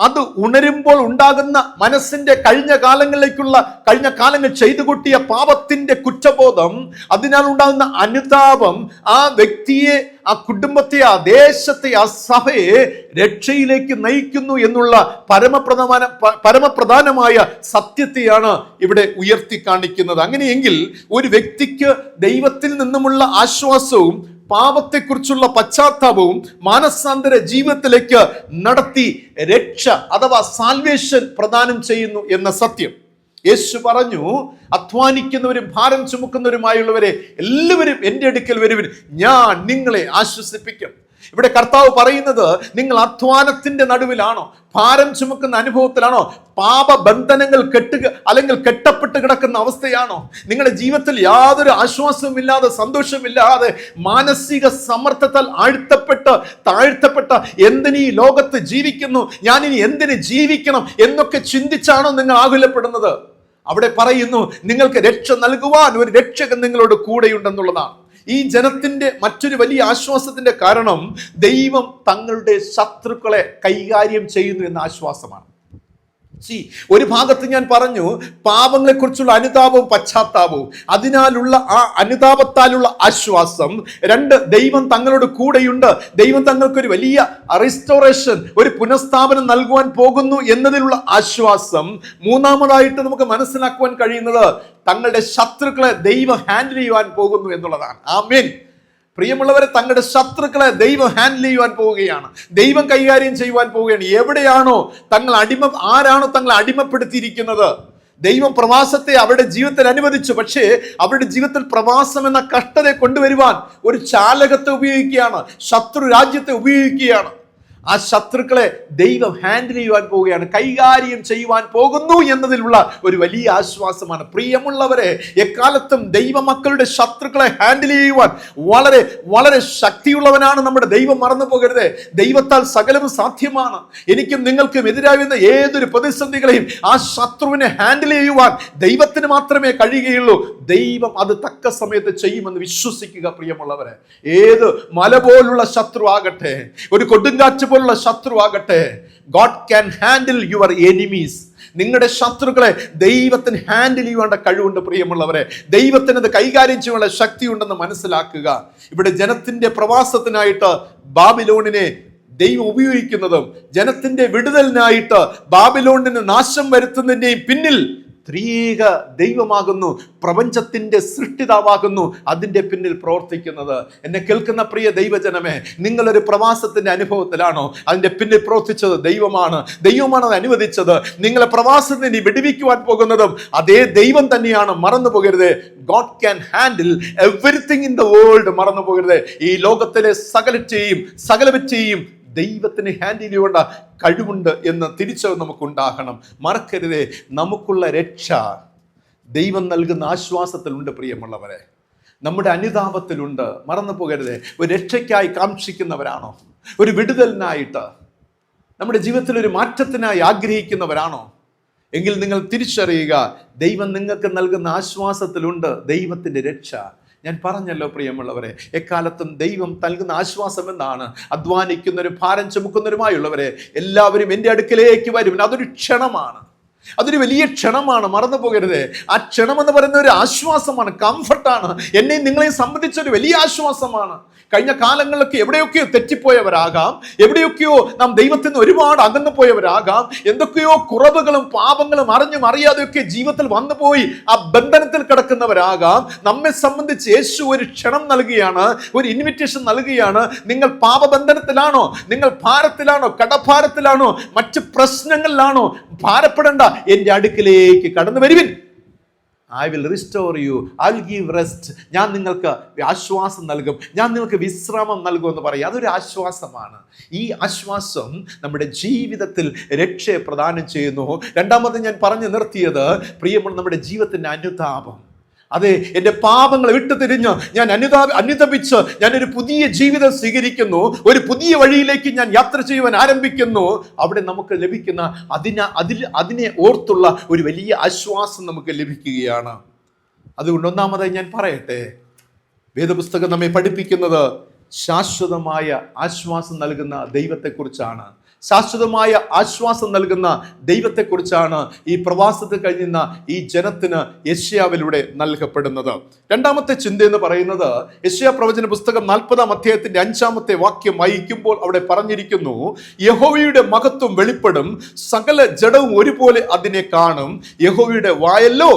അത് ഉണരുമ്പോൾ ഉണ്ടാകുന്ന മനസ്സിന്റെ കഴിഞ്ഞ കാലങ്ങൾ ചെയ്തു കൂട്ടിയ പാപത്തിന്റെ കുറ്റബോധം, അതിനാൽ ഉണ്ടാകുന്ന അനുതാപം ആ വ്യക്തിയെ, ആ കുടുംബത്തെ, ആ ദേശത്തെ, ആ സഭയെ രക്ഷയിലേക്ക് നയിക്കുന്നു എന്നുള്ള പരമപ്രധാനമായ സത്യത്തെയാണ് ഇവിടെ ഉയർത്തി കാണിക്കുന്നത്. അങ്ങനെയെങ്കിൽ ഒരു വ്യക്തിക്ക് ദൈവത്തിൽ നിന്നുമുള്ള ആശ്വാസവും പാപത്തെക്കുറിച്ചുള്ള പശ്ചാത്താപവും മാനസാന്തര ജീവിതത്തിലേക്ക് നടത്തി രക്ഷ അഥവാ സാൽവേഷൻ പ്രദാനം ചെയ്യുന്നു എന്ന സത്യം. യേശു പറഞ്ഞു, അധ്വാനിക്കുന്നവരും ഭാരം ചുമക്കുന്നവരുമായുള്ളവരെ എല്ലാവരും എൻ്റെ അടുക്കൽ വരുവിൻ, ഞാൻ നിങ്ങളെ ആശ്വസിപ്പിക്കും. ഇവിടെ കർത്താവ് പറയുന്നത്, നിങ്ങൾ അധ്വാനത്തിന്റെ നടുവിലാണോ, ഭാരം ചുമക്കുന്ന അനുഭവത്തിലാണോ, പാപബന്ധനങ്ങൾ അല്ലെങ്കിൽ കെട്ടപ്പെട്ട് കിടക്കുന്ന അവസ്ഥയാണോ, നിങ്ങളുടെ ജീവിതത്തിൽ യാതൊരു ആശ്വാസവുമില്ലാതെ, സന്തോഷമില്ലാതെ, മാനസിക സമ്മർദ്ദത്താൽ താഴ്ത്തപ്പെട്ട എന്തിനീ ലോകത്ത് ജീവിക്കുന്നു, ഞാനിനി എന്തിന് ജീവിക്കണം എന്നൊക്കെ ചിന്തിച്ചാണോ നിങ്ങൾ ആകുലപ്പെടുന്നത്? അവിടെ പറയുന്നു, നിങ്ങൾക്ക് രക്ഷ നൽകുവാൻ ഒരു രക്ഷകൻ നിങ്ങളോട് കൂടെയുണ്ടെന്നുള്ളതാണ്. ഈ ജനത്തിന്റെ മറ്റൊരു വലിയ ആശ്വാസത്തിന്റെ കാരണം ദൈവം തങ്ങളുടെ ശത്രുക്കളെ കൈകാര്യം ചെയ്യുന്നു എന്ന ആശ്വാസമാണ്. ഒരു ഭാഗത്ത് ഞാൻ പറഞ്ഞു, പാപങ്ങളെ കുറിച്ചുള്ള അനുതാപവും പശ്ചാത്താപവും, അതിനാലുള്ള ആ അനുതാപത്താലുള്ള ആശ്വാസം. 2, ദൈവം തങ്ങളോട് കൂടെയുണ്ട്, ദൈവം തങ്ങൾക്കൊരു വലിയ റിസ്റ്റോറേഷൻ, ഒരു പുനഃസ്ഥാപനം നൽകുവാൻ പോകുന്നു എന്നതിലുള്ള ആശ്വാസം. 3ാമതായിട്ട് നമുക്ക് മനസ്സിലാക്കുവാൻ കഴിയുന്നത്, തങ്ങളുടെ ശത്രുക്കളെ ദൈവം ഹാൻഡിൽ ചെയ്യുവാൻ പോകുന്നു എന്നുള്ളതാണ്. ആമേൻ. പ്രിയമുള്ളവരെ, തങ്ങളുടെ ശത്രുക്കളെ ദൈവം ഹാൻഡിൽ ചെയ്യുവാൻ പോവുകയാണ്, ദൈവം കൈകാര്യം ചെയ്യുവാൻ പോവുകയാണ്. എവിടെയാണോ ആരാണോ തങ്ങളെ അടിമപ്പെടുത്തിയിരിക്കുന്നത്, ദൈവം പ്രവാസത്തെ അവരുടെ ജീവിതത്തിൽ അനുവദിച്ചു. പക്ഷേ അവരുടെ ജീവിതത്തിൽ പ്രവാസം എന്ന കഷ്ടതയെ കൊണ്ടുവരുവാൻ ഒരു ചാലകത്തെ ഉപയോഗിക്കുകയാണ്, ശത്രു രാജ്യത്തെ ഉപയോഗിക്കുകയാണ്. ആ ശത്രുക്കളെ ദൈവം ഹാൻഡിൽ ചെയ്യുവാൻ പോവുകയാണ്, കൈകാര്യം ചെയ്യുവാൻ പോകുന്നു എന്നതിലുള്ള ഒരു വലിയ ആശ്വാസമാണ്. പ്രിയമുള്ളവരെ, എക്കാലത്തും ദൈവമക്കളുടെ ശത്രുക്കളെ ഹാൻഡിൽ ചെയ്യുവാൻ വളരെ വളരെ ശക്തിയുള്ളവനാണ് നമ്മുടെ ദൈവം. മറന്നു പോകരുത്, ദൈവത്താൽ സകലവും സാധ്യമാണ്. എനിക്കും നിങ്ങൾക്കും എതിരാകുന്ന ഏതൊരു പ്രതിസന്ധികളെയും ആ ശത്രുവിനെ ഹാൻഡിൽ ചെയ്യുവാൻ ദൈവത്തിന് മാത്രമേ കഴിയുകയുള്ളൂ. ദൈവം അത് തക്ക സമയത്ത് ചെയ്യുമെന്ന് വിശ്വസിക്കുക. പ്രിയമുള്ളവരെ, ഏത് മല പോലുള്ള ശത്രു ആകട്ടെ, ഒരു കൊടുങ്കാറ്റ് പോലുള്ള ശത്രു ആകട്ടെ, God can handle your enemies. നിങ്ങളുടെ ശത്രുക്കളെ ദൈവത്തിന് ഹാൻഡിൽ ചെയ്യുവാനുള്ള കഴിവുണ്ട്. പ്രിയമുള്ളവരെ, ദൈവത്തിന് അത് കൈകാര്യം ചെയ്യാനുള്ള ശക്തിയുണ്ടെന്ന് മനസ്സിലാക്കുക. ഇവിടെ ജനത്തിന്റെ പ്രവാസത്തിനായിട്ട് ബാബിലോണിനെ ദൈവം ഉപയോഗിക്കുന്നതും, ജനത്തിന്റെ വിടുതലിനായിട്ട് ബാബിലോണിന് നാശം വരുത്തുന്നതിന്റെയും പിന്നിൽ ത്രിയേക ദൈവമാകുന്നു, പ്രപഞ്ചത്തിന്റെ സൃഷ്ടിതാവാകുന്നു അതിന്റെ പിന്നിൽ പ്രവർത്തിക്കുന്നത്. എന്നെ കേൾക്കുന്ന പ്രിയ ദൈവജനമേ, നിങ്ങളൊരു പ്രവാസത്തിന്റെ അനുഭവത്തിലാണോ? അതിന്റെ പിന്നിൽ പ്രവർത്തിച്ചത് ദൈവമാണ് അത് അനുവദിച്ചത്. നിങ്ങളെ പ്രവാസത്തിന് വിടുവിക്കുവാൻ പോകുന്നതും അതേ ദൈവം തന്നെയാണ്. മറന്നു പോകരുത്, God can handle everything in the world. മറന്നു പോകരുത്, ഈ ലോകത്തിലെ സകലവറ്റെയും ദൈവത്തിന് ഹാൻഡിൽ ചെയ്യേണ്ട കഴിവുണ്ട് എന്ന തിരിച്ചറിവ് നമുക്കുണ്ടാകണം. മറക്കരുതേ, നമുക്കുള്ള രക്ഷ ദൈവം നൽകുന്ന ആശ്വാസത്തിലുണ്ട്. പ്രിയമുള്ളവരെ, നമ്മുടെ അനുതാപത്തിലുണ്ട്. മറന്നു പോകരുതേ, ഒരു രക്ഷയ്ക്കായി കാക്ഷിക്കുന്നവരാണോ? ഒരു വിടുതലിനായിട്ട്, നമ്മുടെ ജീവിതത്തിൽ ഒരു മാറ്റത്തിനായി ആഗ്രഹിക്കുന്നവരാണോ? എങ്കിൽ നിങ്ങൾ തിരിച്ചറിയുക, ദൈവം നിങ്ങൾക്ക് നൽകുന്ന ആശ്വാസത്തിലുണ്ട് ദൈവത്തിൻ്റെ രക്ഷ. ഞാൻ പറഞ്ഞല്ലോ പ്രിയമുള്ളവരെ, എക്കാലത്തും ദൈവം നൽകുന്ന ആശ്വാസം എന്താണ്? അധ്വാനിക്കുന്നവരും ഭാരം ചുമക്കുന്നവരുമായുള്ളവരെ എല്ലാവരും എൻ്റെ അടുക്കലേക്ക് വരും. അതൊരു ക്ഷണമാണ്, അതൊരു വലിയ ക്ഷണമാണ്. മറന്നു പോകരുത്, ആ ക്ഷണം എന്ന് പറയുന്ന ഒരു ആശ്വാസമാണ്, കംഫർട്ടാണ്. എന്നെയും നിങ്ങളെയും സംബന്ധിച്ചൊരു വലിയ ആശ്വാസമാണ്. കഴിഞ്ഞ കാലങ്ങളിലൊക്കെ എവിടെയൊക്കെയോ തെറ്റിപ്പോയവരാകാം, എവിടെയൊക്കെയോ നാം ദൈവത്തിൽ നിന്ന് ഒരുപാട് അകന്നു പോയവരാകാം, എന്തൊക്കെയോ കുറവുകളും പാപങ്ങളും അറിഞ്ഞും അറിയാതെയൊക്കെ ജീവിതത്തിൽ വന്നുപോയി ആ ബന്ധനത്തിൽ കിടക്കുന്നവരാകാം. നമ്മെ സംബന്ധിച്ച് യേശു ഒരു ക്ഷണം നൽകുകയാണ്, ഒരു ഇൻവിറ്റേഷൻ നൽകുകയാണ്. നിങ്ങൾ പാപബന്ധനത്തിലാണോ? നിങ്ങൾ ഭാരത്തിലാണോ? കടഭാരത്തിലാണോ? മറ്റ് പ്രശ്നങ്ങളിലാണോ? ഭാരപ്പെടേണ്ട, എൻ്റെ അടുക്കിലേക്ക് കടന്നു വരുവിൻ. I will restore U, I will give rest. ഞാൻ നിങ്ങൾക്ക് ആശ്വാസം നൽകും, ഞാൻ നിങ്ങൾക്ക് വിശ്രാമം നൽകും എന്ന് പറയും. അതൊരു ആശ്വാസമാണ്. ഈ ആശ്വാസം നമ്മുടെ ജീവിതത്തിൽ രക്ഷയെ പ്രദാനം ചെയ്യുന്നു. രണ്ടാമത് ഞാൻ പറഞ്ഞു നിർത്തിയത് പ്രിയമുള്ള നമ്മുടെ ജീവിതത്തിൻ്റെ അനുതാപം. അതെ, എൻ്റെ പാപങ്ങളെ വിട്ടു തിരിഞ്ഞ് ഞാൻ അനുതപിച്ച് ഞാനൊരു പുതിയ ജീവിതം സ്വീകരിക്കുന്നു, ഒരു പുതിയ വഴിയിലേക്ക് ഞാൻ യാത്ര ചെയ്യുവാൻ ആരംഭിക്കുന്നു. അവിടെ നമുക്ക് ലഭിക്കുന്ന അതിനെ ഓർത്തുള്ള ഒരു വലിയ ആശ്വാസം നമുക്ക് ലഭിക്കുകയാണ്. അതുകൊണ്ട് ഒന്നാമതായി ഞാൻ പറയട്ടെ, വേദപുസ്തകം നമ്മെ പഠിപ്പിക്കുന്നത് ശാശ്വതമായ ആശ്വാസം നൽകുന്ന ദൈവത്തെക്കുറിച്ചാണ്. ശാശ്വതമായ ആശ്വാസം നൽകുന്ന ദൈവത്തെക്കുറിച്ചാണ് ഈ പ്രവാസത്തിൽ കഴിയുന്ന ഈ ജനത്തിന് യെശയ്യാവിലൂടെ നൽകപ്പെടുന്നത്. രണ്ടാമത്തെ ചിന്ത എന്ന് പറയുന്നത് യെശയ്യാ പ്രവചന പുസ്തകം 40-ാം അധ്യായത്തിന്റെ 5-ാമത്തെ വാക്യം വായിക്കുമ്പോൾ അവിടെ പറഞ്ഞിരിക്കുന്നു, യഹോവയുടെ മഹത്വം വെളിപ്പെടും, സകല ജഡവും ഒരുപോലെ അതിനെ കാണും, യഹോവയുടെ വായല്ലോ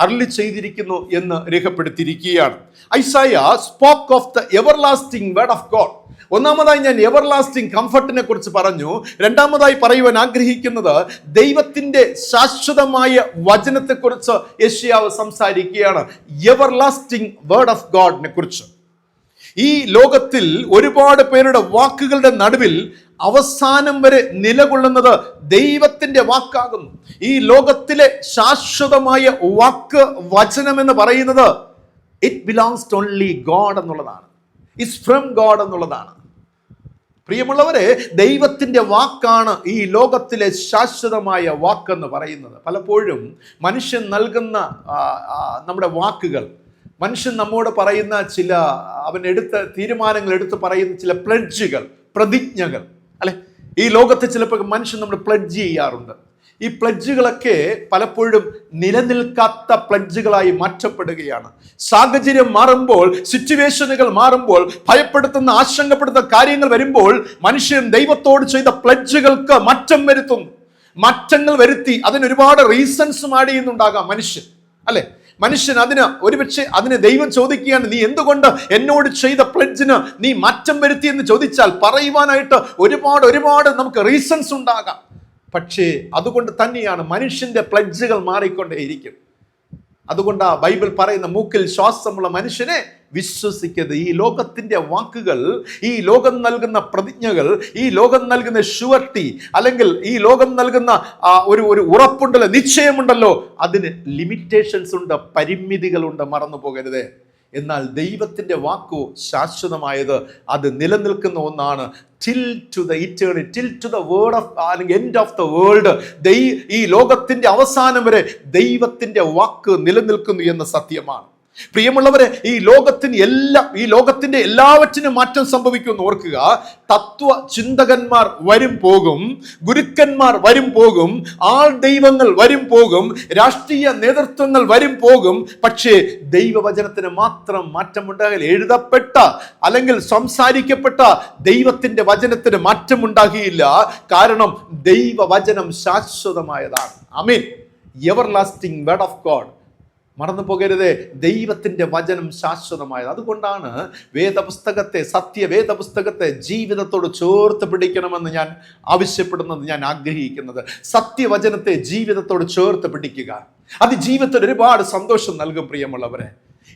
അരുളി ചെയ്തിരിക്കുന്നു എന്ന് രേഖപ്പെടുത്തിയിരിക്കുകയാണ്. Isaiah spoke of the everlasting word of God. ഒന്നാമതായി ഞാൻ എവർലാസ്റ്റിംഗ് കംഫർട്ടിനെ കുറിച്ച് പറഞ്ഞു. രണ്ടാമതായി പറയുവാൻ ആഗ്രഹിക്കുന്നത് ദൈവത്തിന്റെ ശാശ്വതമായ വചനത്തെക്കുറിച്ച് യെശയ്യാവ് സംസാരിക്കുകയാണ്. എവർലാസ്റ്റിംഗ് വേർഡ് ഓഫ് ഗോഡിനെ കുറിച്ച്. ഈ ലോകത്തിൽ ഒരുപാട് പേരുടെ വാക്കുകളുടെ നടുവിൽ അവസാനം വരെ നിലകൊള്ളുന്നത് ദൈവത്തിന്റെ വാക്കാകുന്നു. ഈ ലോകത്തിലെ ശാശ്വതമായ വാക്ക്, വചനം എന്ന് പറയുന്നത് it belongs to only God എന്നുള്ളതാണ്. ഇറ്റ്സ് ഫ്രം ഗോഡ് എന്നുള്ളതാണ്. പ്രിയമുള്ളവരെ, ദൈവത്തിന്റെ വാക്കാണ് ഈ ലോകത്തിലെ ശാശ്വതമായ വാക്കെന്ന് പറയുന്നത്. പലപ്പോഴും മനുഷ്യൻ നൽകുന്ന നമ്മുടെ വാക്കുകൾ, മനുഷ്യൻ നമ്മോട് പറയുന്ന ചില അവൻ തീരുമാനങ്ങൾ എടുത്ത് പറയുന്ന ചില പ്ലഡ്ജുകൾ, പ്രതിജ്ഞകൾ, അല്ലെ, ഈ ലോകത്ത് ചിലപ്പോൾ മനുഷ്യൻ നമ്മൾ പ്ലഡ്ജ് ചെയ്യാറുണ്ട്. ഈ പ്ലഡ്ജുകളൊക്കെ പലപ്പോഴും നിലനിൽക്കാത്ത പ്ലഡ്ജുകളായി മാറ്റപ്പെടുകയാണ്. സാഹചര്യം മാറുമ്പോൾ, സിറ്റുവേഷനുകൾ മാറുമ്പോൾ, ഭയപ്പെടുത്തുന്ന ആശങ്കപ്പെടുത്തുന്ന കാര്യങ്ങൾ വരുമ്പോൾ മനുഷ്യൻ ദൈവത്തോട് ചെയ്ത പ്ലഡ്ജുകൾക്ക് മാറ്റങ്ങൾ വരുത്തി അതിനൊരുപാട് റീസൺസും ആഡ് ചെയ്യുന്നുണ്ടാകാം മനുഷ്യൻ, അല്ലെ. മനുഷ്യൻ ഒരുപക്ഷെ അതിന് ദൈവം ചോദിക്കുകയാണ്, നീ എന്തുകൊണ്ട് എന്നോട് ചെയ്ത പ്ലഡ്ജിന് നീ മാറ്റം വരുത്തി എന്ന് ചോദിച്ചാൽ പറയുവാനായിട്ട് ഒരുപാട് നമുക്ക് റീസൺസ് ഉണ്ടാകാം. പക്ഷേ അതുകൊണ്ട് തന്നെയാണ് മനുഷ്യന്റെ പ്ലഡ്ജുകൾ മാറിക്കൊണ്ടേയിരിക്കും. അതുകൊണ്ടാ ബൈബിൾ പറയുന്ന മൂക്കിൽ ശ്വാസമുള്ള മനുഷ്യനെ വിശ്വസിക്കരുത്. ഈ ലോകത്തിന്റെ വാക്കുകൾ, ഈ ലോകം നൽകുന്ന പ്രതിജ്ഞകൾ, ഈ ലോകം നൽകുന്ന ഷുവർട്ടി, അല്ലെങ്കിൽ ഈ ലോകം നൽകുന്ന ഒരു ഉറപ്പുണ്ടല്ലോ, നിശ്ചയമുണ്ടല്ലോ, അതിന് ലിമിറ്റേഷൻസ് ഉണ്ട്, പരിമിതികളുണ്ട്, മറന്നു പോകരുത്. എന്നാൽ ദൈവത്തിന്റെ വാക്കോ ശാശ്വതമായത്, അത് നിലനിൽക്കുന്ന ഒന്നാണ്. Till to the eternity, till to the word of അല്ലെങ്കിൽ എൻഡ് ഓഫ് ദ വേൾഡ്, ഈ ലോകത്തിന്റെ അവസാനം വരെ ദൈവത്തിന്റെ വാക്ക് നിലനിൽക്കുന്നു എന്ന സത്യമാണ്. പ്രിയമുള്ളവരെ, ഈ ലോകത്തിന്റെ എല്ലാവറ്റിനും മാറ്റം സംഭവിക്കുമെന്ന് ഓർക്കുക. തത്വ ചിന്തകന്മാർ വരും പോകും, ഗുരുക്കന്മാർ വരും പോകും, ആൾ ദൈവങ്ങൾ വരും പോകും, രാഷ്ട്രീയ നേതൃത്വങ്ങൾ വരും പോകും. പക്ഷേ ദൈവവചനത്തിന് മാത്രം മാറ്റമുണ്ടാകില്ല. എഴുതപ്പെട്ട അല്ലെങ്കിൽ സംസാരിക്കപ്പെട്ട ദൈവത്തിന്റെ വചനത്തിന് മാറ്റമുണ്ടാകില്ല. കാരണം ദൈവവചനം ശാശ്വതമായതാണ്. ആമേൻ. Everlasting word of God. മറന്നു പോകരുത്, ദൈവത്തിന്റെ വചനം ശാശ്വതമായത്. അതുകൊണ്ടാണ് സത്യവേദപുസ്തകത്തെ ജീവിതത്തോട് ചേർത്ത് പിടിക്കണമെന്ന് ഞാൻ ആവശ്യപ്പെടുന്നത്, ഞാൻ ആഗ്രഹിക്കുന്നത്. സത്യവചനത്തെ ജീവിതത്തോട് ചേർത്ത് പിടിക്കുക. അത് ജീവിതത്തിൽ ഒരുപാട് സന്തോഷം നൽകും. പ്രിയമുള്ളവരെ,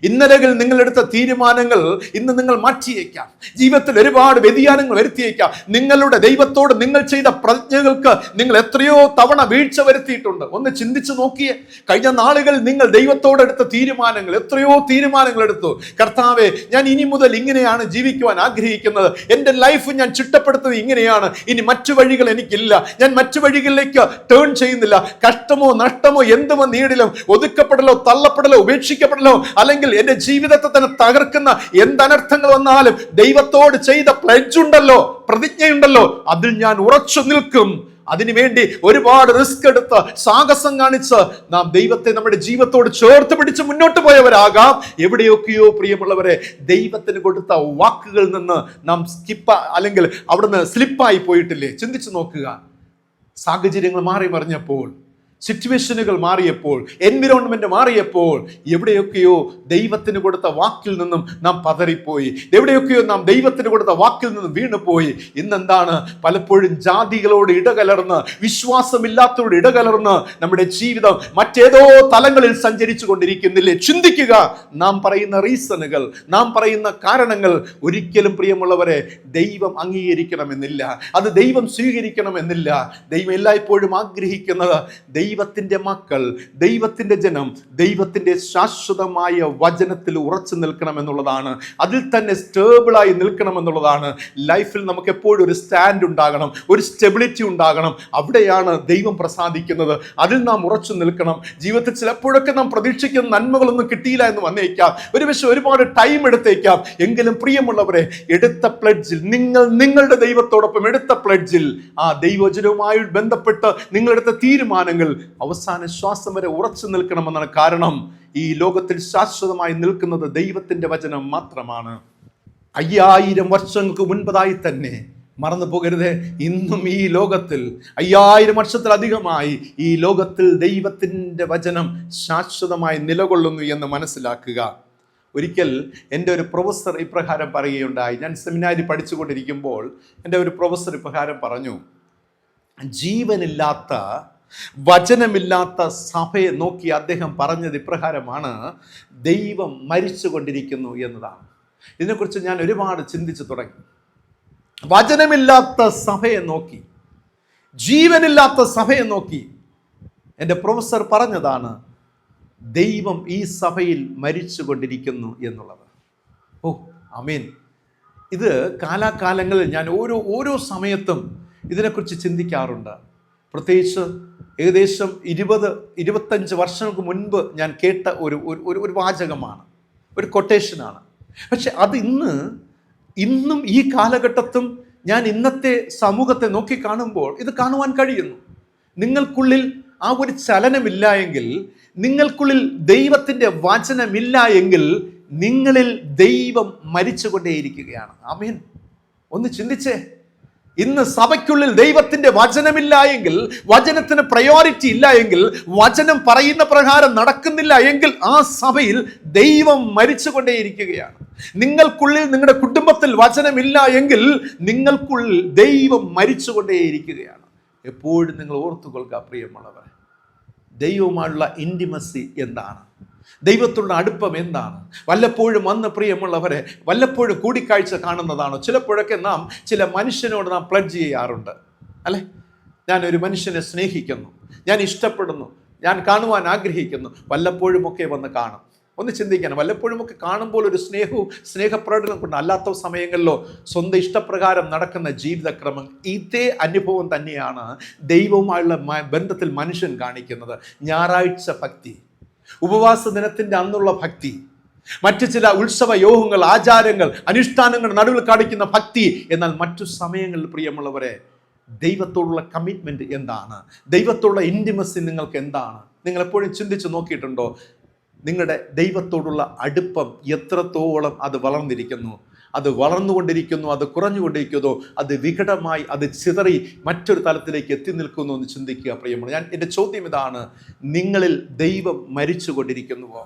ഇന്നലകൾ നിങ്ങളെടുത്ത തീരുമാനങ്ങൾ ഇന്ന് നിങ്ങൾ മാറ്റിയേക്കാം. ജീവിതത്തിൽ ഒരുപാട് വ്യതിയാനങ്ങൾ വരുത്തിയേക്കാം. നിങ്ങളുടെ ദൈവത്തോട് നിങ്ങൾ ചെയ്ത പ്രതിജ്ഞകൾക്ക് നിങ്ങൾ എത്രയോ തവണ വീഴ്ച വരുത്തിയിട്ടുണ്ട്. ഒന്ന് ചിന്തിച്ചു നോക്കിയേ. കഴിഞ്ഞ നാളുകൾ നിങ്ങൾ ദൈവത്തോട് എടുത്ത തീരുമാനങ്ങൾ, എത്രയോ തീരുമാനങ്ങൾ എടുത്തു. കർത്താവേ, ഞാൻ ഇനി മുതൽ ഇങ്ങനെയാണ് ജീവിക്കുവാൻ ആഗ്രഹിക്കുന്നത്, എൻ്റെ ലൈഫ് ഞാൻ ചിട്ടപ്പെടുത്തുന്നത് ഇങ്ങനെയാണ്, ഇനി മറ്റു വഴികൾ എനിക്കില്ല, ഞാൻ മറ്റു വഴികളിലേക്ക് ടേൺ ചെയ്യുന്നില്ല. കഷ്ടമോ നഷ്ടമോ എന്തുമോ നേടിലും, ഒതുക്കപ്പെടലോ തള്ളപ്പെടലോ ഉപേക്ഷിക്കപ്പെടലോ അല്ലെങ്കിൽ എന്റെ ജീവിതത്തെ തന്നെ തകർക്കുന്ന എന്തനർത്ഥങ്ങൾ വന്നാലും ദൈവത്തോട് ചെയ്ത പ്ലെഡ്ജ് ഉണ്ടല്ലോ, പ്രതിജ്ഞയുണ്ടല്ലോ, അതിൽ ഞാൻ ഉറച്ചു നിൽക്കും. അതിനുവേണ്ടി ഒരുപാട് റിസ്ക് എടുത്ത് സാഹസം കാണിച്ച് നാം ദൈവത്തെ നമ്മുടെ ജീവിതത്തോട് ചേർത്ത് പിടിച്ച് മുന്നോട്ട് പോയവരാകാം. എവിടെയൊക്കെയോ പ്രിയമുള്ളവരെ, ദൈവത്തിന് കൊടുത്ത വാക്കുകളിൽ നിന്ന് നാം അല്ലെങ്കിൽ അവിടുന്ന് സ്ലിപ്പായി പോയിട്ടില്ലേ? ചിന്തിച്ചു നോക്കുക. സാഹചര്യങ്ങൾ മാറി മറിഞ്ഞപ്പോൾ, സിറ്റുവേഷനുകൾ മാറിയപ്പോൾ, എൻവിറോൺമെന്റ് മാറിയപ്പോൾ, എവിടെയൊക്കെയോ ദൈവത്തിന് കൊടുത്ത വാക്കിൽ നിന്നും നാം പതറിപ്പോയി, എവിടെയൊക്കെയോ നാം ദൈവത്തിന് കൊടുത്ത വാക്കിൽ നിന്നും വീണുപോയി. ഇന്നെന്താണ്? പലപ്പോഴും ജാതികളോട് ഇടകലർന്ന്, വിശ്വാസമില്ലാത്തവരോട് ഇടകലർന്ന് നമ്മുടെ ജീവിതം മറ്റേതോ തലങ്ങളിൽ സഞ്ചരിച്ചു കൊണ്ടിരിക്കുന്നില്ലേ? ചിന്തിക്കുക. നാം പറയുന്ന റീസണുകൾ, നാം പറയുന്ന കാരണങ്ങൾ ഒരിക്കലും പ്രിയമുള്ളവരെ ദൈവം അംഗീകരിക്കണമെന്നില്ല, അത് ദൈവം സ്വീകരിക്കണമെന്നില്ല. ദൈവം എല്ലായ്പ്പോഴും ആഗ്രഹിക്കുന്നത് ദൈവത്തിന്റെ മക്കൾ, ദൈവത്തിന്റെ ജനം, ദൈവത്തിന്റെ ശാശ്വതമായ വചനത്തിൽ ഉറച്ചു നിൽക്കണം എന്നുള്ളതാണ്. അതിൽ തന്നെ സ്റ്റേബിളായി നിൽക്കണം എന്നുള്ളതാണ്. ലൈഫിൽ നമുക്ക് എപ്പോഴും ഒരു സ്റ്റാൻഡ് ഉണ്ടാകണം, ഒരു സ്റ്റെബിലിറ്റി ഉണ്ടാകണം. അവിടെയാണ് ദൈവം പ്രസാദിക്കുന്നത്. അതിൽ നാം ഉറച്ചു നിൽക്കണം. ജീവിതത്തിൽ ചിലപ്പോഴൊക്കെ നാം പ്രതീക്ഷിക്കുന്ന നന്മകളൊന്നും കിട്ടിയില്ല എന്ന് വന്നേക്കാം, ഒരുപക്ഷെ ഒരുപാട് ടൈം എടുത്തേക്കാം. എങ്കിലും പ്രിയമുള്ളവരെ, എടുത്ത പ്ലെഡ്ജിൽ, നിങ്ങളുടെ ദൈവത്തോടൊപ്പം എടുത്ത പ്ലെഡ്ജിൽ, ആ ദൈവവചനവുമായി ബന്ധപ്പെട്ട് നിങ്ങളെടുത്ത തീരുമാനങ്ങൾ അവസാന ശ്വാസം വരെ ഉറച്ചു നിൽക്കണമെന്നാണ്. കാരണം ഈ ലോകത്തിൽ ശാശ്വതമായി നിൽക്കുന്നത് ദൈവത്തിന്റെ വചനം മാത്രമാണ്. 5000 വർഷങ്ങൾക്ക് മുൻപതായി തന്നെ മറന്നു പോകരുത്, ഇന്നും ഈ ലോകത്തിൽ 5000 വർഷത്തിലധികമായി ഈ ലോകത്തിൽ ദൈവത്തിന്റെ വചനം ശാശ്വതമായി നിലകൊള്ളുന്നു എന്ന് മനസ്സിലാക്കുക. ഒരിക്കൽ എൻ്റെ ഒരു പ്രൊഫസർ ഇപ്രകാരം പറയുകയുണ്ടായി. ഞാൻ സെമിനാരി പഠിച്ചുകൊണ്ടിരിക്കുമ്പോൾ എൻ്റെ ഒരു പ്രൊഫസർ ഇപ്രകാരം പറഞ്ഞു, ജീവനില്ലാത്ത, വചനമില്ലാത്ത സഭയെ നോക്കി അദ്ദേഹം പറഞ്ഞത് ഇപ്രകാരമാണ്: ദൈവം മരിച്ചുകൊണ്ടിരിക്കുന്നു എന്നതാണ്. ഇതിനെക്കുറിച്ച് ഞാൻ ഒരുപാട് ചിന്തിച്ചു തുടങ്ങി. വചനമില്ലാത്ത സഭയെ നോക്കി, ജീവനില്ലാത്ത സഭയെ നോക്കി എൻ്റെ പ്രൊഫസർ പറഞ്ഞതാണ്, ദൈവം ഈ സഭയിൽ മരിച്ചുകൊണ്ടിരിക്കുന്നു എന്നുള്ളത്. ഓ ആമേൻ. ഇത് കാലാകാലങ്ങളിൽ ഞാൻ ഓരോ സമയത്തും ഇതിനെക്കുറിച്ച് ചിന്തിക്കാറുണ്ട്. പ്രത്യേകിച്ച് ഏകദേശം 20-25 വർഷങ്ങൾക്ക് മുൻപ് ഞാൻ കേട്ട ഒരു വാചകമാണ്, ഒരു കൊട്ടേഷനാണ്. പക്ഷെ അത് ഇന്നും ഈ കാലഘട്ടത്തും ഞാൻ ഇന്നത്തെ സമൂഹത്തെ നോക്കി കാണുമ്പോൾ ഇത് കാണുവാൻ കഴിയുന്നു. നിങ്ങൾക്കുള്ളിൽ ആ ഒരു ചലനമില്ല എങ്കിൽ, നിങ്ങൾക്കുള്ളിൽ ദൈവത്തിൻ്റെ വചനമില്ല എങ്കിൽ, നിങ്ങളിൽ ദൈവം മരിച്ചുകൊണ്ടേയിരിക്കുകയാണ്. ആമേൻ. ഒന്ന് ചിന്തിച്ചേ. ഇന്ന് സഭയ്ക്കുള്ളിൽ ദൈവത്തിന്റെ വചനമില്ല എങ്കിൽ, വചനത്തിന് പ്രയോറിറ്റി ഇല്ല എങ്കിൽ, വചനം പറയുന്ന പ്രകാരം നടക്കുന്നില്ല എങ്കിൽ, ആ സഭയിൽ ദൈവം മരിച്ചുകൊണ്ടേയിരിക്കുകയാണ്. നിങ്ങൾക്കുള്ളിൽ, നിങ്ങളുടെ കുടുംബത്തിൽ വചനമില്ല എങ്കിൽ, നിങ്ങൾക്കുള്ളിൽ ദൈവം മരിച്ചുകൊണ്ടേയിരിക്കുകയാണ്. എപ്പോഴും നിങ്ങൾ ഓർത്തുകൊള്ളുക പ്രിയമുള്ളവർ, ദൈവവുമായുള്ള ഇൻറ്റിമസി എന്താണ്, ദൈവത്തോടുള്ള അടുപ്പം എന്താണ്? വല്ലപ്പോഴും വന്ന് പ്രിയമുള്ളവരെ, വല്ലപ്പോഴും കൂടിക്കാഴ്ച കാണുന്നതാണോ? ചിലപ്പോഴൊക്കെ നാം ചില മനുഷ്യനോട് നാം പ്ലഡ്ജ് ചെയ്യാറുണ്ട്, അല്ലേ? ഞാനൊരു മനുഷ്യനെ സ്നേഹിക്കുന്നു, ഞാൻ ഇഷ്ടപ്പെടുന്നു, ഞാൻ കാണുവാൻ ആഗ്രഹിക്കുന്നു, വല്ലപ്പോഴുമൊക്കെ വന്ന് കാണും. ഒന്ന് ചിന്തിക്കണം, വല്ലപ്പോഴുമൊക്കെ കാണുമ്പോൾ ഒരു സ്നേഹപ്രകടനം കൊണ്ട്, അല്ലാത്ത സമയങ്ങളിലോ സ്വന്തം ഇഷ്ടപ്രകാരം നടക്കുന്ന ജീവിതക്രമം. ഇതേ അനുഭവം തന്നെയാണ് ദൈവവുമായുള്ള ബന്ധത്തിൽ മനുഷ്യൻ കാണിക്കുന്നത്. ഞായറാഴ്ച ഭക്തി, ഉപവാസ ദിനത്തിന്റെ അന്നുള്ള ഭക്തി, മറ്റു ചില ഉത്സവ യോഗങ്ങൾ, ആചാരങ്ങൾ, അനുഷ്ഠാനങ്ങളുടെ നടുവിൽ കാണിക്കുന്ന ഭക്തി. എന്നാൽ മറ്റു സമയങ്ങളിൽ പ്രിയമുള്ളവരെ, ദൈവത്തോടുള്ള കമ്മിറ്റ്മെന്റ് എന്താണ്? ദൈവത്തോടുള്ള ഇൻറ്റിമസി നിങ്ങൾക്ക് എന്താണ്? നിങ്ങൾ എപ്പോഴും ചിന്തിച്ച് നോക്കിയിട്ടുണ്ടോ? നിങ്ങളുടെ ദൈവത്തോടുള്ള അടുപ്പം എത്രത്തോളം അത് വളർന്നിരിക്കുന്നു? അത് വളർന്നുകൊണ്ടിരിക്കുന്നു, അത് കുറഞ്ഞുകൊണ്ടിരിക്കുന്നതോ, അത് വികടമായി, അത് ചിതറി മറ്റൊരു തലത്തിലേക്ക് എത്തി നിൽക്കുന്നു എന്ന് ചിന്തിക്കുക പ്രിയമുള്ള. എൻ്റെ ചോദ്യം ഇതാണ്: നിങ്ങളിൽ ദൈവം മരിച്ചുകൊണ്ടിരിക്കുന്നുവോ?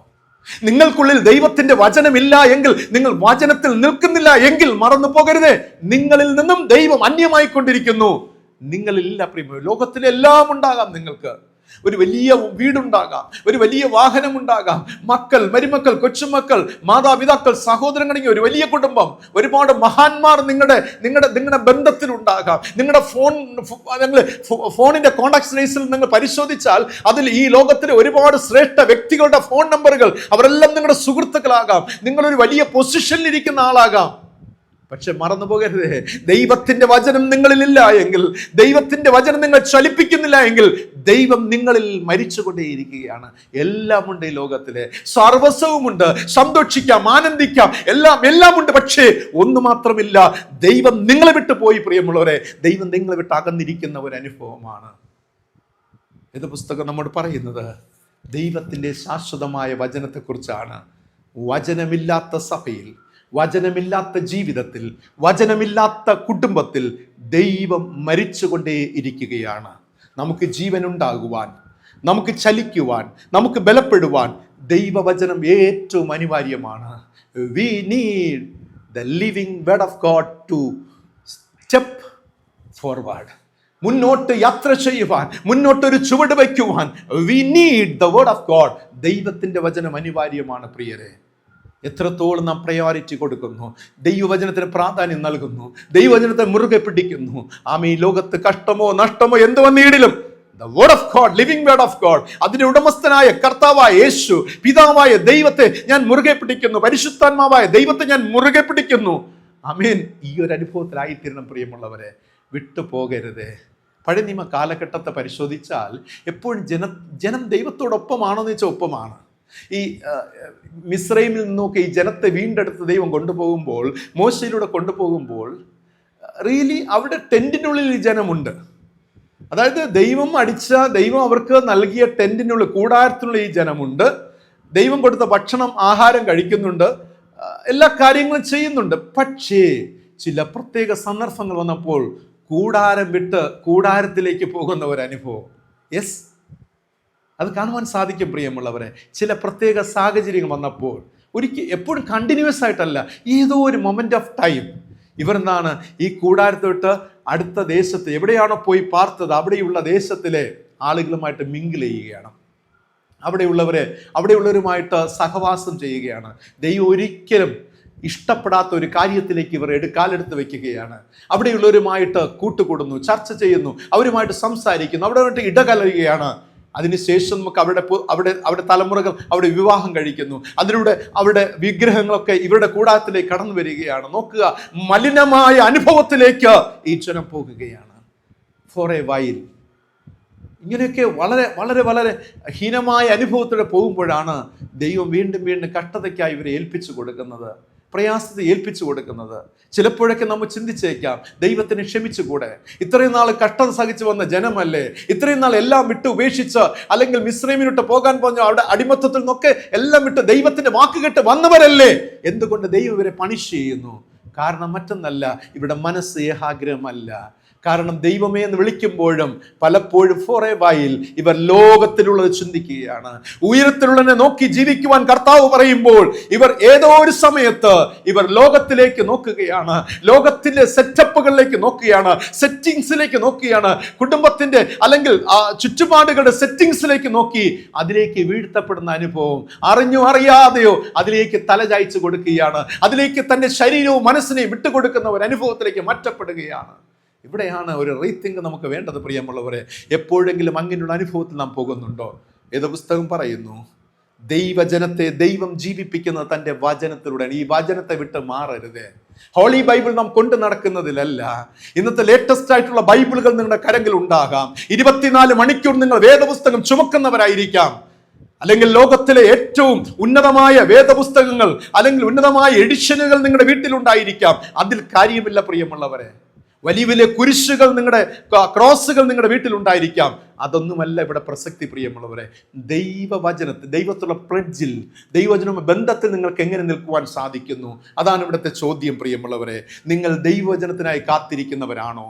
നിങ്ങൾക്കുള്ളിൽ ദൈവത്തിന്റെ വചനമില്ല എങ്കിൽ, നിങ്ങൾ വചനത്തിൽ നിൽക്കുന്നില്ല എങ്കിൽ, മറന്നു പോകരുത്, നിങ്ങളിൽ നിന്നും ദൈവം അന്യമായിക്കൊണ്ടിരിക്കുന്നു. നിങ്ങളില്ല പ്രിയ. ലോകത്തിലെല്ലാം ഉണ്ടാകാം. നിങ്ങൾക്ക് ഒരു വലിയ വീടുണ്ടാകാം, ഒരു വലിയ വാഹനമുണ്ടാകാം, മക്കൾ, മരുമക്കൾ, കൊച്ചുമക്കൾ, മാതാപിതാക്കൾ, സഹോദരങ്ങൾ, ഒരു വലിയ കുടുംബം, ഒരുപാട് മഹാന്മാർ നിങ്ങളുടെ ബന്ധത്തിലുണ്ടാകാം. നിങ്ങളുടെ ഫോണിന്റെ കോണ്ടാക്ട് ലിസ്റ്റിൽ നിങ്ങൾ പരിശോധിച്ചാൽ അതിൽ ഈ ലോകത്തിലെ ഒരുപാട് ശ്രേഷ്ഠ വ്യക്തികളുടെ ഫോൺ നമ്പറുകൾ, അവരെല്ലാം നിങ്ങളുടെ സുഹൃത്തുക്കളാകാം. നിങ്ങളൊരു വലിയ പൊസിഷനിൽ ഇരിക്കുന്ന ആളാകാം. പക്ഷെ മറന്നു പോകരുത്, ദൈവത്തിന്റെ വചനം നിങ്ങളിലില്ല എങ്കിൽ, ദൈവത്തിന്റെ വചനം നിങ്ങൾ ചലിപ്പിക്കുന്നില്ല എങ്കിൽ, ദൈവം നിങ്ങളിൽ മരിച്ചുകൊണ്ടേയിരിക്കുകയാണ്. എല്ലാമുണ്ട് ഈ ലോകത്തിലെ, സർവസ്വവുമുണ്ട്, സന്തോഷിക്കാം, ആനന്ദിക്കാം, എല്ലാം ഉണ്ട്. പക്ഷേ ഒന്ന് മാത്രമില്ല, ദൈവം നിങ്ങളെ വിട്ടു പോയി പ്രിയമുള്ളവരെ. ദൈവം നിങ്ങളെ വിട്ട് അകന്നിരിക്കുന്ന ഒരു അനുഭവമാണ്. ഇത് പുസ്തകം നമ്മോട് പറയുന്നത് ദൈവത്തിന്റെ ശാശ്വതമായ വചനത്തെക്കുറിച്ചാണ്. വചനമില്ലാത്ത സഭയിൽ, വചനമില്ലാത്ത ജീവിതത്തിൽ, വചനമില്ലാത്ത കുടുംബത്തിൽ ദൈവം മരിച്ചുകൊണ്ടേ ഇരിക്കുകയാണ്. നമുക്ക് ജീവൻ ഉണ്ടാകുവാൻ, നമുക്ക് ചലിക്കുവാൻ, നമുക്ക് ബലപ്പെടുവാൻ ദൈവവചനം ഏറ്റവും അനിവാര്യമാണ്. We need the living word of God to step forward. മുന്നോട്ട് യാത്ര ചെയ്യുവാൻ, മുന്നോട്ടൊരു ചുവട് വയ്ക്കുവാൻ we need the word of God. ദൈവത്തിൻ്റെ വചനം അനിവാര്യമാണ് പ്രിയരെ. എത്രത്തോളം നാം പ്രയോറിറ്റി കൊടുക്കുന്നു, ദൈവവചനത്തിന് പ്രാധാന്യം നൽകുന്നു, ദൈവവചനത്തെ മുറുകെ പിടിക്കുന്നു. ഈ ലോകത്ത് കഷ്ടമോ നഷ്ടമോ എന്ത് വന്നിടിലും the word of God, living word of God, അതിന്റെ ഉടമസ്ഥനായ കർത്താവായ യേശു, പിതാവായ ദൈവത്തെ ഞാൻ മുറുകെ പിടിക്കുന്നു, പരിശുദ്ധാത്മാവായ ദൈവത്തെ ഞാൻ മുറുകെ പിടിക്കുന്നു. ആമേൻ. ഈ ഒരു അനുഭവത്തിലായിത്തീരണം പ്രിയമുള്ളവരെ. വിട്ടുപോകരുതേ. പഴയ നിയമ കാലഘട്ടത്തെ പരിശോധിച്ചാൽ എപ്പോഴും ജനം ദൈവത്തോടൊപ്പമാണോ എന്ന് വെച്ചാൽ ഒപ്പമാണ്. ഈ മിസ്രൈമിൽ നിന്നൊക്കെ ഈ ജനത്തെ വീണ്ടെടുത്ത് ദൈവം കൊണ്ടുപോകുമ്പോൾ, മോശയിലൂടെ കൊണ്ടുപോകുമ്പോൾ റിയലി അവിടെ ടെന്റിനുള്ളിൽ ഈ ജനമുണ്ട്. അതായത് ദൈവം അവർക്ക് നൽകിയ ടെന്റിനുള്ളിൽ, കൂടാരത്തിനുള്ള ഈ ജനമുണ്ട്. ദൈവം കൊടുത്ത ഭക്ഷണം, ആഹാരം കഴിക്കുന്നുണ്ട്, എല്ലാ കാര്യങ്ങളും ചെയ്യുന്നുണ്ട്. പക്ഷേ ചില പ്രത്യേക സന്ദർഭങ്ങൾ വന്നപ്പോൾ കൂടാരം വിട്ട് കൂടാരത്തിലേക്ക് പോകുന്ന ഒരു അനുഭവം. യെസ്, അത് കാണുവാൻ സാധിക്കും പ്രിയമുള്ളവരെ. ചില പ്രത്യേക സാഹചര്യങ്ങൾ വന്നപ്പോൾ, എപ്പോഴും കണ്ടിന്യൂസ് ആയിട്ടല്ല, ഏതോ ഒരു മൊമെന്റ് ഓഫ് ടൈം ഇവർ എന്താണ് ഈ കൂടാരത്തെ വിട്ട് അടുത്ത ദേശത്ത് എവിടെയാണോ പോയി പാർത്തത് അവിടെയുള്ള ദേശത്തിലെ ആളുകളുമായിട്ട് മിങ്കിൾ ചെയ്യുകയാണ്. അവിടെയുള്ളവരുമായിട്ട് സഹവാസം ചെയ്യുകയാണ്. ദൈവം ഒരിക്കലും ഇഷ്ടപ്പെടാത്ത ഒരു കാര്യത്തിലേക്ക് ഇവർ കാലെടുത്ത് വെക്കുകയാണ്. അവിടെയുള്ളവരുമായിട്ട് കൂട്ടുകൂടുന്നു, ചർച്ച ചെയ്യുന്നു, അവരുമായിട്ട് സംസാരിക്കുന്നു, അവിടെ ഇടകലരുകയാണ്. അതിനുശേഷം നമുക്ക് അവിടെ തലമുറകൾ അവിടെ വിവാഹം കഴിക്കുന്നു. അതിലൂടെ അവിടെ വിഗ്രഹങ്ങളൊക്കെ ഇവരുടെ കൂടാരത്തിലേക്ക് കടന്നു വരികയാണ്. നോക്കുക, മലിനമായ അനുഭവത്തിലേക്ക് ഈ ജനം പോകുകയാണ്. ഫോർ എ വൈൽ ഇങ്ങനെയൊക്കെ വളരെ വളരെ വളരെ ഹീനമായ അനുഭവത്തിലൂടെ പോകുമ്പോഴാണ് ദൈവം വീണ്ടും വീണ്ടും കഷ്ടതയ്ക്കായി ഇവരെ ഏൽപ്പിച്ചു കൊടുക്കുന്നത്, പ്രയാസത്തെ ഏൽപ്പിച്ചു കൊടുക്കുന്നത്. ചിലപ്പോഴൊക്കെ നമ്മൾ ചിന്തിച്ചേക്കാം, ദൈവത്തിന് ക്ഷമിച്ചുകൂടെ? ഇത്രയും നാൾ കഷ്ടത സഹിച്ചു വന്ന ജനമല്ലേ, ഇത്രയും നാൾ എല്ലാം വിട്ട് ഉപേക്ഷിച്ച്, അല്ലെങ്കിൽ മിസ്രൈമിനോട്ട് പോകാൻ പറഞ്ഞ അവിടെ അടിമത്തത്തിൽ നിന്നൊക്കെ എല്ലാം വിട്ട് ദൈവത്തിന്റെ വാക്ക് കേട്ട് വന്നവരല്ലേ, എന്തുകൊണ്ട് ദൈവം ഇവരെ പണിഷ് ചെയ്യുന്നു? കാരണം മറ്റൊന്നല്ല, ഇവിടെ മനസ്സ് ഏകാഗ്രമല്ല. കാരണം ദൈവമേ എന്ന് വിളിക്കുമ്പോഴും പലപ്പോഴും ഫോർ എ വൈൽ ഇവർ ലോകത്തിലുള്ളത് ചിന്തിക്കുകയാണ്. ഉയരത്തിലുള്ളതിനെ നോക്കി ജീവിക്കുവാൻ കർത്താവ് പറയുമ്പോൾ ഇവർ ഏതോ ഒരു സമയത്ത് ഇവർ ലോകത്തിലേക്ക് നോക്കുകയാണ്, ലോകത്തിന്റെ സെറ്റപ്പുകളിലേക്ക് നോക്കുകയാണ്, സെറ്റിങ്സിലേക്ക് നോക്കുകയാണ്, കുടുംബത്തിന്റെ അല്ലെങ്കിൽ ചുറ്റുപാടുകളുടെ സെറ്റിങ്സിലേക്ക് നോക്കി അതിലേക്ക് വീഴ്ത്തപ്പെടുന്ന അനുഭവം, അറിഞ്ഞോ അറിയാതെയോ അതിലേക്ക് തലചായ്ച്ചു കൊടുക്കുകയാണ്, അതിലേക്ക് തന്റെ ശരീരവും മനസ്സിനെയും വിട്ടുകൊടുക്കുന്ന ഒരു അനുഭവത്തിലേക്ക് മാറ്റപ്പെടുകയാണ്. ഇവിടെയാണ് ഒരു റീതിങ്ക് നമുക്ക് വേണ്ടത് പ്രിയമുള്ളവരെ. എപ്പോഴെങ്കിലും അങ്ങനെയുള്ള അനുഭവത്തിൽ നാം പോകുന്നുണ്ടോ? വേദപുസ്തകം പറയുന്നു, ദൈവജനത്തെ ദൈവം ജീവിപ്പിക്കുന്നത് തൻ്റെ വചനത്തിലൂടെയാണ്. ഈ വചനത്തെ വിട്ട് മാറരുത്. ഹോളി ബൈബിൾ നാം കൊണ്ടു നടക്കുന്നതിലല്ല. ഇന്നത്തെ ലേറ്റസ്റ്റ് ആയിട്ടുള്ള ബൈബിളുകൾ നിങ്ങളുടെ കരങ്ങളിൽ ഉണ്ടാകാം. 24 മണിക്കൂർ നിങ്ങൾ വേദപുസ്തകം ചുമക്കുന്നവരായിരിക്കാം. അല്ലെങ്കിൽ ലോകത്തിലെ ഏറ്റവും ഉന്നതമായ വേദപുസ്തകങ്ങൾ അല്ലെങ്കിൽ ഉന്നതമായ എഡിഷനുകൾ നിങ്ങളുടെ വീട്ടിലുണ്ടായിരിക്കാം. അതിൽ കാര്യമില്ല പ്രിയമുള്ളവരെ. വലിയ വലിയ കുരിശുകൾ, നിങ്ങളുടെ ക്രോസുകൾ നിങ്ങളുടെ വീട്ടിലുണ്ടായിരിക്കാം. അതൊന്നുമല്ല ഇവിടെ പ്രസക്തി പ്രിയമുള്ളവരെ. ദൈവത്തുള്ള പ്ലഡ്ജിൽ, ദൈവവചനവുമായി ബന്ധത്തിൽ നിങ്ങൾക്ക് എങ്ങനെ നിൽക്കുവാൻ സാധിക്കുന്നു? അതാണ് ഇവിടുത്തെ ചോദ്യം പ്രിയമുള്ളവരെ. നിങ്ങൾ ദൈവവചനത്തിനായി കാത്തിരിക്കുന്നവരാണോ?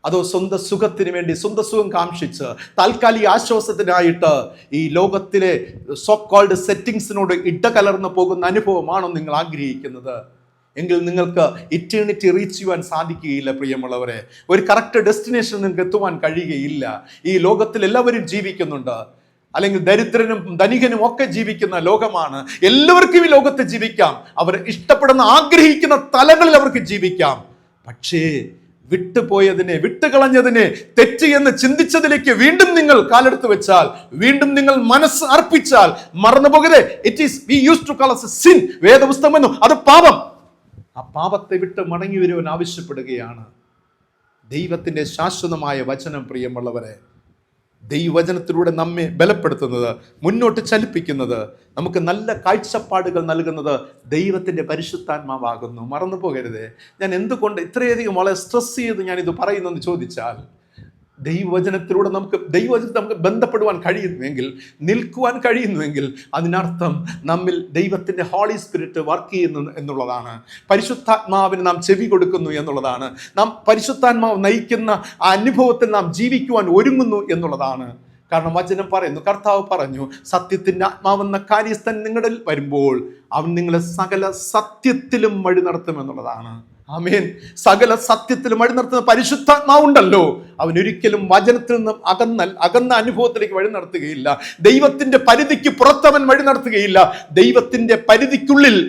അതോ സ്വന്തം സുഖത്തിന് വേണ്ടി, സ്വന്തം സുഖം കാക്ഷിച്ച് താൽക്കാലിക ആശ്വാസത്തിനായിട്ട് ഈ ലോകത്തിലെ സോ കോൾഡ് സെറ്റിങ്സിനോട് ഇടകലർന്നു പോകുന്ന അനുഭവമാണോ നിങ്ങൾ ആഗ്രഹിക്കുന്നത്? എങ്കിൽ നിങ്ങൾക്ക് ഇറ്റേണിറ്റി റീച്ച് ചെയ്യുവാൻ സാധിക്കുകയില്ല പ്രിയമുള്ളവരെ. ഒരു കറക്റ്റ് ഡെസ്റ്റിനേഷൻ നിങ്ങൾക്ക് എത്തുവാൻ കഴിയുകയില്ല. ഈ ലോകത്തിൽ എല്ലാവരും ജീവിക്കുന്നുണ്ട്, അല്ലെങ്കിൽ ദരിദ്രനും ധനികനും ഒക്കെ ജീവിക്കുന്ന ലോകമാണ്. എല്ലാവർക്കും ഈ ലോകത്ത് ജീവിക്കാം, അവർ ഇഷ്ടപ്പെടുന്ന ആഗ്രഹിക്കുന്ന തലങ്ങളിൽ അവർക്ക് ജീവിക്കാം. പക്ഷേ വിട്ടുപോയതിനെ, വിട്ടുകളഞ്ഞതിനെ, തെറ്റ് എന്ന് ചിന്തിച്ചതിലേക്ക് വീണ്ടും നിങ്ങൾ കാലെടുത്ത് വെച്ചാൽ, വീണ്ടും നിങ്ങൾ മനസ്സ് അർപ്പിച്ചാൽ, മറന്നുപോകരുത്, it is we used to call as a sin. വേദപുസ്തകം എന്നു അത് പാപം. ആ പാപത്തെ വിട്ട് മടങ്ങി വരുവാൻ ആവശ്യപ്പെടുകയാണ്. ദൈവത്തിന്റെ ശാശ്വതമായ വചനം പ്രിയമുള്ളവരെ, ദൈവവചനത്തിലൂടെ നമ്മെ ബലപ്പെടുത്തുന്നത്, മുന്നോട്ട് ചലിപ്പിക്കുന്നത്, നമുക്ക് നല്ല കാഴ്ചപ്പാടുകൾ നൽകുന്നത് ദൈവത്തിന്റെ പരിശുദ്ധാത്മാവാകുന്നു. മറന്നു പോകരുത്. ഞാൻ എന്തുകൊണ്ട് ഇത്രയധികം വളരെ സ്ട്രെസ് ചെയ്ത് ഞാനിത് പറയുന്നെന്ന് ചോദിച്ചാൽ, ദൈവവചനത്തിലൂടെ ദൈവവചനത്തെ നമുക്ക് ബന്ധപ്പെടുവാൻ കഴിയുന്നുവെങ്കിൽ, നിൽക്കുവാൻ കഴിയുന്നുവെങ്കിൽ, അതിനർത്ഥം നമ്മിൽ ദൈവത്തിൻ്റെ ഹോളി സ്പിരിറ്റ് വർക്ക് ചെയ്യുന്നു എന്നുള്ളതാണ്. പരിശുദ്ധാത്മാവിന് നാം ചെവി കൊടുക്കുന്നു എന്നുള്ളതാണ്. നാം പരിശുദ്ധാത്മാവ് നയിക്കുന്ന ആ അനുഭവത്തിൽ നാം ജീവിക്കുവാൻ ഒരുങ്ങുന്നു എന്നുള്ളതാണ്. കാരണം വചനം പറയുന്നു, കർത്താവ് പറഞ്ഞു, സത്യത്തിൻ്റെ ആത്മാവെന്ന കാര്യസ്ഥൻ നിങ്ങളിൽ വരുമ്പോൾ അവൻ നിങ്ങളെ സകല സത്യത്തിലും വഴി നടത്തുമെന്നുള്ളതാണ്. ആമേൻ. സകല സത്യത്തിലും വഴി നടത്തുന്ന പരിശുദ്ധാത്മാവുണ്ടല്ലോ, അവൻ ഒരിക്കലും വചനത്തിൽ നിന്നും അകന്ന അനുഭവത്തിലേക്ക് വഴി നടത്തുകയില്ല. ദൈവത്തിന്റെ പരിധിക്ക് പുറത്തവൻ വഴി നടത്തുകയില്ല. ദൈവത്തിന്റെ പരിധിക്കുള്ളിൽ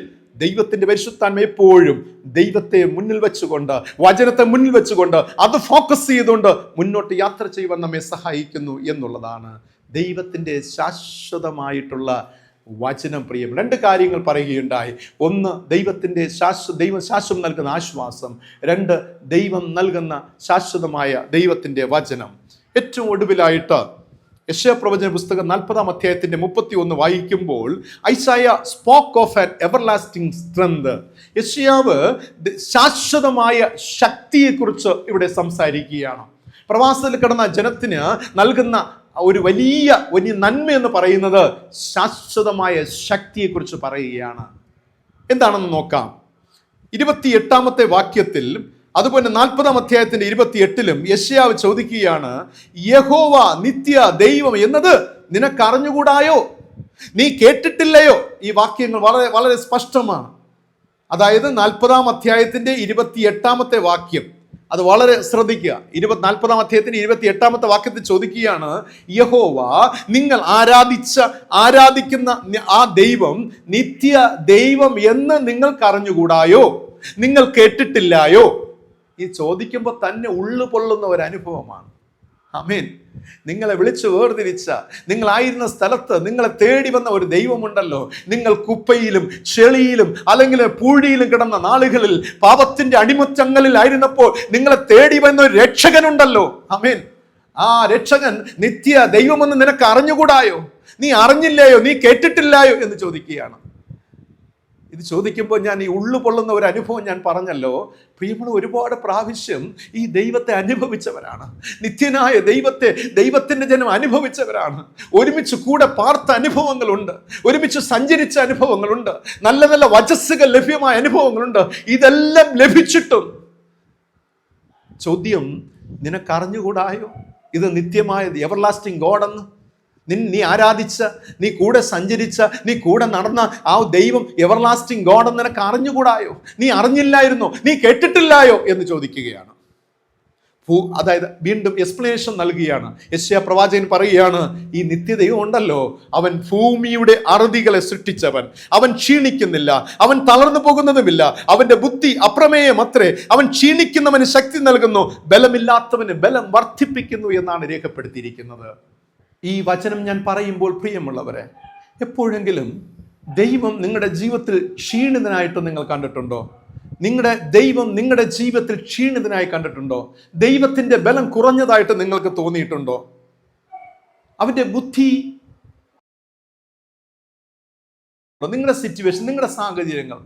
ദൈവത്തിന്റെ പരിശുദ്ധാത്മ എപ്പോഴും ദൈവത്തെ മുന്നിൽ വെച്ചുകൊണ്ട്, വചനത്തെ മുന്നിൽ വെച്ചുകൊണ്ട്, അത് ഫോക്കസ് ചെയ്തുകൊണ്ട് മുന്നോട്ട് യാത്ര ചെയ്യുവാൻ നമ്മെ സഹായിക്കുന്നു എന്നുള്ളതാണ് ദൈവത്തിന്റെ ശാശ്വതമായിട്ടുള്ള വചനം. പ്രിയം, രണ്ട് കാര്യങ്ങൾ പറയുകയുണ്ടായി. ഒന്ന്, ദൈവം ശാശ്വതം നൽകുന്ന ആശ്വാസം. രണ്ട്, ദൈവം നൽകുന്ന ശാശ്വതമായ ദൈവത്തിന്റെ വചനം. ഏറ്റവും ഒടുവിലായിട്ട് യെശയ്യാ പ്രവചന പുസ്തകം 40-ാം അധ്യായത്തിന്റെ 31 വായിക്കുമ്പോൾ, Isaiah spoke of an everlasting strength. യെശയ്യാവ് ശാശ്വതമായ ശക്തിയെക്കുറിച്ച് ഇവിടെ സംസാരിക്കുകയാണ്. പ്രവാസത്തിൽ കിടന്ന ജനത്തിന് നൽകുന്ന ഒരു വലിയ നന്മ എന്ന് പറയുന്നത് ശാശ്വതമായ ശക്തിയെക്കുറിച്ച് പറയുകയാണ്. എന്താണെന്ന് നോക്കാം. 28-ാമത്തെ വാക്യത്തിൽ, അതുപോലെ 40-ാം അധ്യായത്തിന്റെ 28-ലും യെശയ്യാവ് ചോദിക്കുകയാണ്, യഹോവ നിത്യ ദൈവം എന്നത് നിനക്ക് അറിഞ്ഞുകൂടായോ? നീ കേട്ടിട്ടില്ലയോ? ഈ വാക്യങ്ങൾ വളരെ വളരെ സ്പഷ്ടമാണ്. അതായത് 40-ാം അധ്യായത്തിന്റെ 28-ാമത്തെ വാക്യം, അത് വളരെ ശ്രദ്ധിക്കുക. 40-ാം അധ്യായത്തിന്റെ 28-ാമത്തെ വാക്യത്തിൽ ചോദിക്കുകയാണ്, യഹോവ നിങ്ങൾ ആരാധിക്കുന്ന ആ ദൈവം നിത്യ ദൈവം എന്ന് നിങ്ങൾക്ക് അറിഞ്ഞുകൂടായോ? നിങ്ങൾ കേട്ടിട്ടില്ലായോ? ഈ ചോദിക്കുമ്പോൾ തന്നെ ഉള്ളു പൊള്ളുന്ന ഒരു അനുഭവമാണ്. ആമേൻ. നിങ്ങളെ വിളിച്ചു വേർതിരിച്ച, നിങ്ങളായിരുന്ന സ്ഥലത്ത് നിങ്ങളെ തേടി വന്ന ഒരു ദൈവമുണ്ടല്ലോ. നിങ്ങൾ കുപ്പയിലും ചെളിയിലും അല്ലെങ്കിൽ പൂഴിയിലും കിടന്ന നാളുകളിൽ, പാപത്തിന്റെ അടിമച്ചങ്ങളിൽ ആയിരുന്നപ്പോൾ നിങ്ങളെ തേടി വന്ന ഒരു രക്ഷകനുണ്ടല്ലോ. ആമേൻ. ആ രക്ഷകൻ നിത്യ ദൈവമെന്ന് നിനക്ക് അറിഞ്ഞുകൂടായോ? നീ അറിഞ്ഞില്ലയോ? നീ കേട്ടിട്ടില്ലായോ എന്ന് ചോദിക്കുകയാണ്. ഇത് ചോദിക്കുമ്പോൾ ഞാൻ ഈ ഉള്ളു പൊള്ളുന്ന ഒരു അനുഭവം ഞാൻ പറഞ്ഞല്ലോ. പ്രിയമുള്ള, ഒരുപാട് പ്രാവശ്യം ഈ ദൈവത്തെ അനുഭവിച്ചവരാണ്. നിത്യനായ ദൈവത്തിന്റെ ജനം അനുഭവിച്ചവരാണ്. ഒരുമിച്ച് കൂടെ പാർത്ത അനുഭവങ്ങളുണ്ട്, ഒരുമിച്ച് സഞ്ചരിച്ച അനുഭവങ്ങളുണ്ട്, നല്ല നല്ല വചസ്സുകൾ ലഭ്യമായ അനുഭവങ്ങളുണ്ട്. ഇതെല്ലാം ലഭിച്ചിട്ടും ചോദ്യം, നിനക്കറിഞ്ഞുകൂടായോ ഇത് നിത്യമായ എവർലാസ്റ്റിംഗ് ഗോഡെന്ന്? നീ ആരാധിച്ച, നീ കൂടെ സഞ്ചരിച്ച, നീ കൂടെ നടന്ന ആ ദൈവം എവർലാസ്റ്റിംഗ് ഗോഡ് നിനക്ക് അറിഞ്ഞുകൂടായോ? നീ അറിഞ്ഞില്ലായിരുന്നോ? നീ കേട്ടിട്ടില്ലായോ എന്ന് ചോദിക്കുകയാണ്. അതായത് വീണ്ടും എക്സ്പ്ലനേഷൻ നൽകുകയാണ്. യെശയ്യാ പ്രവാചകൻ പറയുകയാണ്, ഈ നിത്യദൈവം ഉണ്ടല്ലോ, അവൻ ഭൂമിയുടെ അറുതികളെ സൃഷ്ടിച്ചവൻ. അവൻ ക്ഷീണിക്കുന്നില്ല, അവൻ തളർന്നു പോകുന്നതുമില്ല. അവന്റെ ബുദ്ധി അപ്രമേയമത്രേ. അവൻ ക്ഷീണിക്കുന്നവന് ശക്തി നൽകുന്നു, ബലമില്ലാത്തവന് ബലം വർദ്ധിപ്പിക്കുന്നു എന്നാണ് രേഖപ്പെടുത്തിയിരിക്കുന്നത്. ഈ വചനം ഞാൻ പറയുമ്പോൾ പ്രിയമുള്ളവരെ, എപ്പോഴെങ്കിലും ദൈവം നിങ്ങളുടെ ജീവിതത്തിൽ ക്ഷീണിതനായിട്ട് നിങ്ങൾ കണ്ടിട്ടുണ്ടോ? നിങ്ങളുടെ ദൈവം നിങ്ങളുടെ ജീവിതത്തിൽ ക്ഷീണിതനായി കണ്ടിട്ടുണ്ടോ? ദൈവത്തിന്റെ ബലം കുറഞ്ഞതായിട്ട് നിങ്ങൾക്ക് തോന്നിയിട്ടുണ്ടോ? അവന്റെ ബുദ്ധി, നിങ്ങളുടെ സിറ്റുവേഷൻ, നിങ്ങളുടെ സാഹചര്യങ്ങൾ,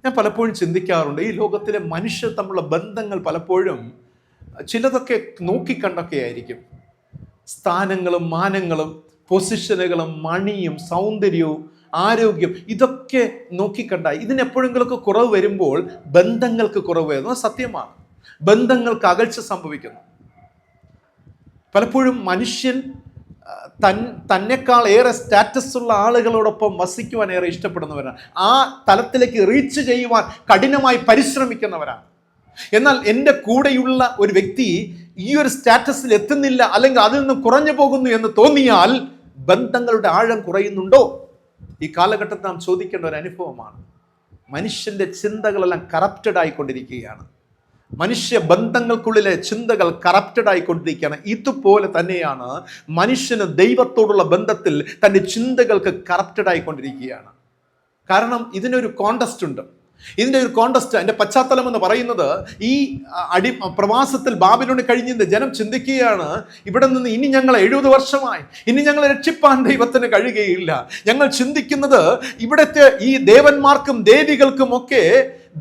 ഞാൻ പലപ്പോഴും ചിന്തിക്കാറുണ്ട്. ഈ ലോകത്തിലെ മനുഷ്യർ തമ്മിലുള്ള ബന്ധങ്ങൾ പലപ്പോഴും ചിലതൊക്കെ നോക്കിക്കണ്ടൊക്കെ ആയിരിക്കും. സ്ഥാനങ്ങളും മാനങ്ങളും പൊസിഷനുകളും മണിയും സൗന്ദര്യവും ആരോഗ്യം, ഇതൊക്കെ നോക്കിക്കണ്ട. ഇതിനെപ്പോഴെങ്കിലൊക്കെ കുറവ് വരുമ്പോൾ ബന്ധങ്ങൾക്ക് കുറവ് വരുന്നത് സത്യമാണ്. ബന്ധങ്ങൾക്ക് അകൽച്ച സംഭവിക്കുന്നു. പലപ്പോഴും മനുഷ്യൻ തന്നെക്കാൾ ഏറെ സ്റ്റാറ്റസ് ഉള്ള ആളുകളോടൊപ്പം വസിക്കുവാൻ ഏറെ ഇഷ്ടപ്പെടുന്നവരാണ്. ആ തലത്തിലേക്ക് റീച്ച് ചെയ്യുവാൻ കഠിനമായി പരിശ്രമിക്കുന്നവരാണ്. എന്നാൽ എൻ്റെ കൂടെയുള്ള ഒരു വ്യക്തി ഈ ഒരു സ്റ്റാറ്റസിൽ എത്തുന്നില്ല, അല്ലെങ്കിൽ അതിൽ നിന്ന് കുറഞ്ഞു പോകുന്നു എന്ന് തോന്നിയാൽ ബന്ധങ്ങളുടെ ആഴം കുറയുന്നുണ്ടോ? ഈ കാലഘട്ടത്തിൽ നാം ചോദിക്കേണ്ട ഒരു അനുഭവമാണ്. മനുഷ്യന്റെ ചിന്തകളെല്ലാം കറപ്റ്റഡ് ആയിക്കൊണ്ടിരിക്കുകയാണ്. മനുഷ്യ ബന്ധങ്ങൾക്കുള്ളിലെ ചിന്തകൾ കറപ്റ്റഡ് ആയിക്കൊണ്ടിരിക്കുകയാണ്. ഇതുപോലെ തന്നെയാണ് മനുഷ്യന് ദൈവത്തോടുള്ള ബന്ധത്തിൽ തൻ്റെ ചിന്തകൾക്ക് കറപ്റ്റഡ് ആയിക്കൊണ്ടിരിക്കുകയാണ്. കാരണം ഇതിനൊരു കോണ്ടസ്റ്റ് ഉണ്ട്. ഇതിൻ്റെ ഒരു കോണ്ടസ്റ്റ്, അതിൻ്റെ പശ്ചാത്തലം എന്ന് പറയുന്നത്, ഈ പ്രവാസത്തിൽ ബാബിലോണിൽ കഴിഞ്ഞ ജനം ചിന്തിക്കുകയാണ്, ഇവിടെ നിന്ന് ഇനി ഞങ്ങൾ 70 വർഷമായി, ഇനി ഞങ്ങളെ രക്ഷിപ്പാൻ ദൈവത്തിന് കഴിയുകയില്ല. ഞങ്ങൾ ചിന്തിക്കുന്നത് ഇവിടുത്തെ ഈ ദേവന്മാർക്കും ദേവികൾക്കും ഒക്കെ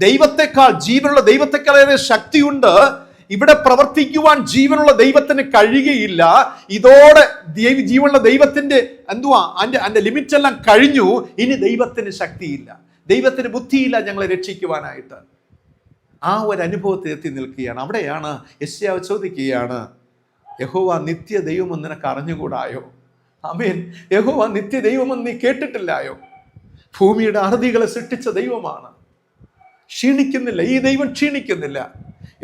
ദൈവത്തെക്കാൾ, ജീവനുള്ള ദൈവത്തെക്കാൾ ഏറെ ശക്തിയുണ്ട്. ഇവിടെ പ്രവർത്തിക്കുവാൻ ജീവനുള്ള ദൈവത്തിന് കഴിയുകയില്ല. ഇതോടെ ജീവനുള്ള ദൈവത്തിന്റെ അതിന്റെ ലിമിറ്റ് എല്ലാം കഴിഞ്ഞു. ഇനി ദൈവത്തിന് ശക്തിയില്ല, ദൈവത്തിന് ബുദ്ധിയില്ല ഞങ്ങളെ രക്ഷിക്കുവാനായിട്ട്. ആ ഒരു അനുഭവത്തിൽ എത്തി നിൽക്കുകയാണ്. അവിടെയാണ് യെശയ്യാവ് ചോദിക്കുകയാണ്, യഹോവ നിത്യ ദൈവമെന്ന് നിനക്ക് അറിഞ്ഞുകൂടായോ? ആമേൻ. യഹോവ നിത്യ ദൈവമെന്ന് നീ കേട്ടിട്ടില്ലായോ? ഭൂമിയുടെ അറുതികളെ സൃഷ്ടിച്ച ദൈവമാണ്. ക്ഷീണിക്കുന്നില്ല, ഈ ദൈവം ക്ഷീണിക്കുന്നില്ല.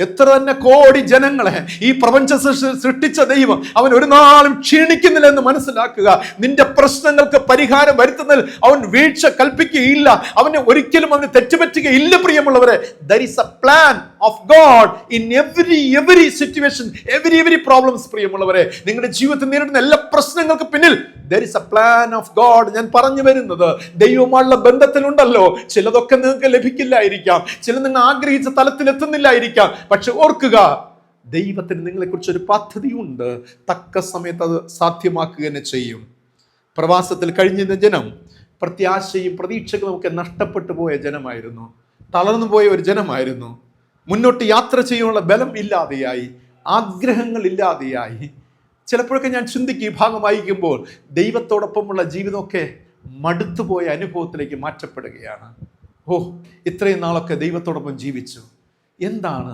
എത്ര തന്നെ കോടി ജനങ്ങളെ ഈ പ്രപഞ്ച സൃഷ്ടിച്ച ദൈവം അവൻ ഒരു നാളും ക്ഷീണിക്കുന്നില്ല എന്ന് മനസ്സിലാക്കുക. നിന്റെ പ്രശ്നങ്ങൾക്ക് പരിഹാരം വരുത്തുന്നതിൽ അവൻ വീഴ്ച കൽപ്പിക്കുകയില്ല. അവന് ഒരിക്കലും അവന് തെറ്റുപറ്റുകയില്ല. പ്രിയമുള്ളവരെ, there is a plan of God in every situation, every problems. പ്രിയമുള്ളവരെ, നിങ്ങളുടെ ജീവിതത്തിൽ നേരിടുന്ന എല്ലാ പ്രശ്നങ്ങൾക്ക് പിന്നിൽ there is a plan of God. ഞാൻ പറഞ്ഞു വരുന്നത്, ദൈവമായുള്ള ബന്ധത്തിലുണ്ടല്ലോ, ചിലതൊക്കെ നിങ്ങൾക്ക് ലഭിക്കില്ലായിരിക്കാം, ചില നിങ്ങൾ ആഗ്രഹിച്ച തലത്തിൽ എത്തുന്നില്ലായിരിക്കാം. പക്ഷെ ഓർക്കുക, ദൈവത്തിന് നിങ്ങളെക്കുറിച്ച് ഒരു പദ്ധതിയുണ്ട്. തക്ക സമയത്ത് അത് സാധ്യമാക്കുക തന്നെ ചെയ്യും. പ്രവാസത്തിൽ കഴിഞ്ഞിരുന്ന ജനം പ്രത്യാശയും പ്രതീക്ഷകളും ഒക്കെ നഷ്ടപ്പെട്ടു പോയ ജനമായിരുന്നു. തളർന്നു പോയ ഒരു ജനമായിരുന്നു. മുന്നോട്ട് യാത്ര ചെയ്യാനുള്ള ബലം ഇല്ലാതെയായി, ആഗ്രഹങ്ങൾ ഇല്ലാതെയായി. ചിലപ്പോഴൊക്കെ ഞാൻ ചിന്തിക്കും, ഈ ഭാഗം വായിക്കുമ്പോൾ ദൈവത്തോടൊപ്പമുള്ള ജീവിതമൊക്കെ മടുത്തുപോയ അനുഭവത്തിലേക്ക് മാറ്റപ്പെടുകയാണ്. ഇത്രയും നാളൊക്കെ ദൈവത്തോടൊപ്പം ജീവിച്ചു, എന്താണ്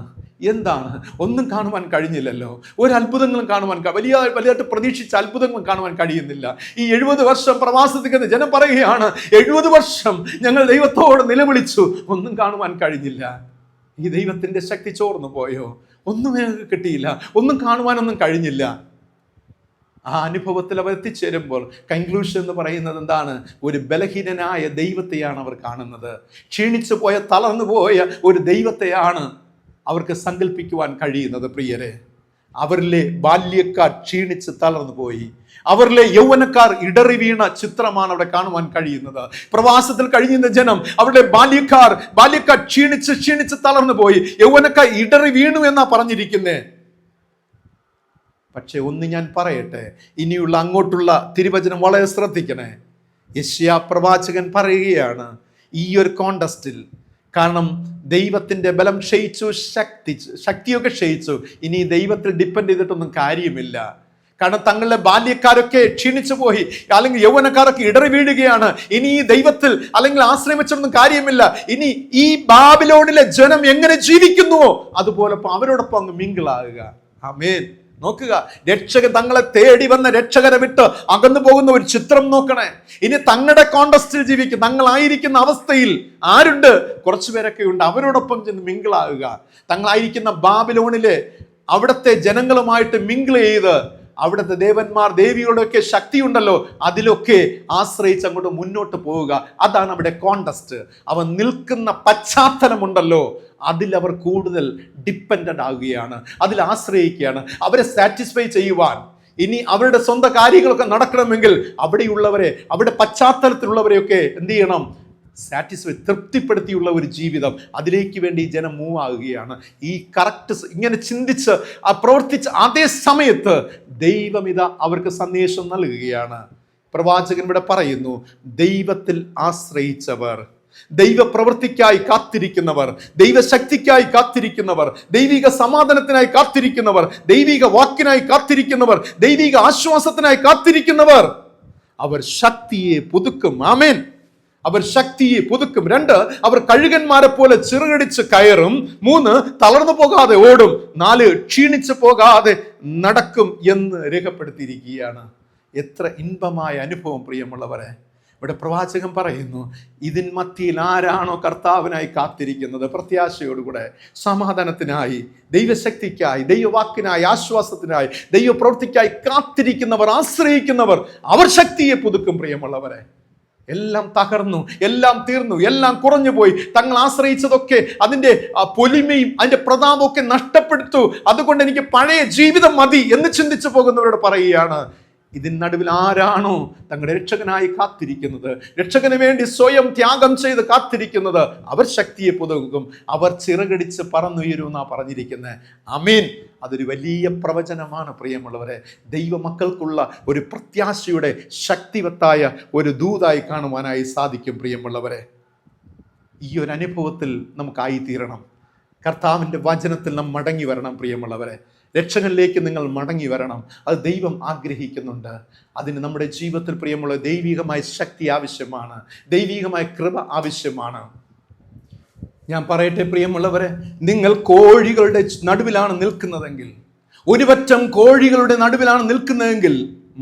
ഒന്നും കാണുവാൻ കഴിഞ്ഞില്ലല്ലോ. ഒരു അത്ഭുതങ്ങളും കാണുവാൻ വലിയതായിട്ട് പ്രതീക്ഷിച്ച അത്ഭുതങ്ങളും കാണുവാൻ കഴിയുന്നില്ല. ഈ 70 വർഷം പ്രവാസത്തിൽ ജനം പറയുകയാണ്, 70 വർഷം ഞങ്ങൾ ദൈവത്തോട് നിലവിളിച്ചു, ഒന്നും കാണുവാൻ കഴിഞ്ഞില്ല. ഈ ദൈവത്തിന്റെ ശക്തി ചോർന്നു പോയോ? ഒന്നും ഞങ്ങൾക്ക് കിട്ടിയില്ല, ഒന്നും കാണുവാനൊന്നും കഴിഞ്ഞില്ല. ആ അനുഭവത്തിൽ അവർ എത്തിച്ചേരുമ്പോൾ കൺക്ലൂഷൻ എന്ന് പറയുന്നത് എന്താണ്? ഒരു ബലഹീനനായ ദൈവത്തെയാണ് അവർ കാണുന്നത്. ക്ഷീണിച്ചു പോയ, തളർന്നു പോയ ഒരു ദൈവത്തെയാണ് അവർക്ക് സങ്കല്പിക്കുവാൻ കഴിയുന്നത്. പ്രിയരെ, അവരിലെ ബാല്യക്കാർ ക്ഷീണിച്ച് തളർന്നു പോയി, അവരിലെ യൗവനക്കാർ ഇടറി വീണ ചിത്രമാണ് അവിടെ കാണുവാൻ കഴിയുന്നത്. പ്രവാസത്തിൽ കഴിയുന്ന ജനം, അവരുടെ ബാല്യക്കാർ ക്ഷീണിച്ച് തളർന്നു പോയി, യൗവനക്കാർ ഇടറി വീണു എന്നാ പറഞ്ഞിരിക്കുന്നേ. പക്ഷെ ഒന്ന് ഞാൻ പറയട്ടെ, ഇനിയുള്ള അങ്ങോട്ടുള്ള തിരുവചനം വളരെ ശ്രദ്ധിക്കണേ. യെശയ്യാ പ്രവാചകൻ പറയുകയാണ്, ഈ ഒരു കോണ്ടസ്റ്റിൽ, കാരണം ദൈവത്തിന്റെ ബലം ക്ഷയിച്ചു, ശക്തിയൊക്കെ ക്ഷയിച്ചു, ഇനി ദൈവത്തിൽ ഡിപ്പെൻഡ് ചെയ്തിട്ടൊന്നും കാര്യമില്ല. കാരണം തങ്ങളുടെ ബാല്യക്കാരൊക്കെ ക്ഷീണിച്ചു പോയി, അല്ലെങ്കിൽ യൗവനക്കാരൊക്കെ ഇടറി വീഴുകയാണ്. ഇനി ഈ ദൈവത്തിൽ അല്ലെങ്കിൽ ആശ്രയം വെച്ചൊന്നും കാര്യമില്ല. ഇനി ഈ ബാബിലോണിലെ ജനം എങ്ങനെ ജീവിക്കുന്നുവോ അതുപോലെ അവരോടൊപ്പം അങ്ങ് മിങ്കിളാകുക. ആമേൻ. നോക്കുക, രക്ഷകൻ തങ്ങളെ തേടി വന്ന രക്ഷകരെ വിട്ട് അകന്നു പോകുന്ന ഒരു ചിത്രം നോക്കണേ. ഇനി തങ്ങളുടെ കോണ്ടസ്റ്റിൽ ജീവിക്കും, തങ്ങളായിരിക്കുന്ന അവസ്ഥയിൽ ആരുണ്ട്? കുറച്ചുപേരൊക്കെ ഉണ്ട്. അവരോടൊപ്പം ചെന്ന് മിങ്കിളാകുക. തങ്ങളായിരിക്കുന്ന ബാബിലോണിലെ അവിടുത്തെ ജനങ്ങളുമായിട്ട് മിങ്കിൾ ചെയ്ത് അവിടുത്തെ ദേവന്മാർ ദേവികളുടെയൊക്കെ ശക്തിയുണ്ടല്ലോ, അതിലൊക്കെ ആശ്രയിച്ച് അങ്ങോട്ട് മുന്നോട്ട് പോവുക. അതാണ് അവിടെ കോണ്ടസ്റ്റ്. അവൻ നിൽക്കുന്ന പശ്ചാത്തലമുണ്ടല്ലോ, അതിൽ അവർ കൂടുതൽ ഡിപ്പെൻഡൻ്റ് ആകുകയാണ്, അതിൽ ആശ്രയിക്കുകയാണ്. അവരെ സാറ്റിസ്ഫൈ ചെയ്യുവാൻ, ഇനി അവരുടെ സ്വന്തം കാര്യങ്ങളൊക്കെ നടക്കണമെങ്കിൽ അവിടെയുള്ളവരെ, അവിടെ പശ്ചാത്തലത്തിലുള്ളവരെയൊക്കെ എന്ത് ചെയ്യണം? സാറ്റിസ്ഫൈ, തൃപ്തിപ്പെടുത്തിയുള്ള ഒരു ജീവിതം, അതിലേക്ക് വേണ്ടി ജനം മൂവ് ആകുകയാണ്. ഈ കറക്റ്റ് ഇങ്ങനെ ചിന്തിച്ച് പ്രവർത്തിച്ച് അതേ സമയത്ത് ദൈവം ഇതാ അവർക്ക് സന്ദേശം നൽകുകയാണ്. പ്രവാചകൻ ഇവിടെ പറയുന്നു, ദൈവത്തിൽ ആശ്രയിച്ചവർ, ദൈവ പ്രവൃത്തിക്കായി കാത്തിരിക്കുന്നവർ, ദൈവശക്തിക്കായി കാത്തിരിക്കുന്നവർ, ദൈവിക സമാധാനത്തിനായി കാത്തിരിക്കുന്നവർ, ദൈവിക വാക്കിനായി കാത്തിരിക്കുന്നവർ, ദൈവിക ആശ്വാസത്തിനായി കാത്തിരിക്കുന്നവർ, അവർ ശക്തിയെ പുതുക്കും. ആമേൻ. അവർ ശക്തിയെ പുതുക്കും. 2, അവർ കഴുകന്മാരെ പോലെ ചിറകടിച്ച് കയറും. 3, തളർന്നു പോകാതെ ഓടും. 4, ക്ഷീണിച്ചു പോകാതെ നടക്കും എന്ന് രേഖപ്പെടുത്തിയിരിക്കുകയാണ്. എത്ര ഇൻപമായ അനുഭവം പ്രിയമുള്ളവരെ. ഇവിടെ പ്രവാചകൻ പറയുന്നു, ഇതിൻ മധ്യയിൽ ആരാണോ കർത്താവിനായി കാത്തിരിക്കുന്നത്, പ്രത്യാശയോടുകൂടെ, സമാധാനത്തിനായി, ദൈവശക്തിക്കായി, ദൈവവാക്കിനായി, ആശ്വാസത്തിനായി, ദൈവപ്രവൃത്തിക്കായി കാത്തിരിക്കുന്നവർ, ആശ്രയിക്കുന്നവർ, അവർ ശക്തിയെ പുതുക്കും. പ്രിയമുള്ളവരെ, എല്ലാം തകർന്നു, എല്ലാം തീർന്നു, എല്ലാം കുറഞ്ഞു പോയി, തങ്ങൾ ആശ്രയിച്ചതൊക്കെ അതിൻ്റെ പൊലിമയും അതിൻ്റെ പ്രതാപമൊക്കെ നഷ്ടപ്പെടുത്തു, അതുകൊണ്ട് എനിക്ക് പഴയ ജീവിതം മതി എന്ന് ചിന്തിച്ചു പോകുന്നവരോട് പറയുകയാണ്, ഇതിനടുവിൽ ആരാണോ തങ്ങളുടെ രക്ഷകനായി കാത്തിരിക്കുന്നത്, രക്ഷകന് വേണ്ടി സ്വയം ത്യാഗം ചെയ്ത് കാത്തിരിക്കുന്നത്, അവർ ശക്തിയെ പുതുക്കും, അവർ ചിറകടിച്ച് പറന്നുയരുമെന്നാ പറഞ്ഞിരിക്കുന്നത്. ആമേൻ. അതൊരു വലിയ പ്രവചനമാണ് പ്രിയമുള്ളവരെ. ദൈവമക്കൾക്കുള്ള ഒരു പ്രത്യാശയുടെ ശക്തിവത്തായ ഒരു ദൂതായി കാണുവാനായി സാധിക്കും പ്രിയമുള്ളവരെ. ഈ ഒരു അനുഭവത്തിൽ നമുക്കായിത്തീരണം. കർത്താവിൻ്റെ വചനത്തിൽ നാം മടങ്ങി വരണം പ്രിയമുള്ളവരെ. രക്ഷകളിലേക്ക് നിങ്ങൾ മടങ്ങി വരണം. അത് ദൈവം ആഗ്രഹിക്കുന്നുണ്ട്. അതിന് നമ്മുടെ ജീവിതത്തിൽ പ്രിയമുള്ള ദൈവികമായ ശക്തി ആവശ്യമാണ്, ദൈവികമായ കൃപ ആവശ്യമാണ്. ഞാൻ പറയട്ടെ പ്രിയമുള്ളവരെ, നിങ്ങൾ കോഴികളുടെ നടുവിലാണ് നിൽക്കുന്നതെങ്കിൽ, ഒരു പറ്റം കോഴികളുടെ നടുവിലാണ് നിൽക്കുന്നതെങ്കിൽ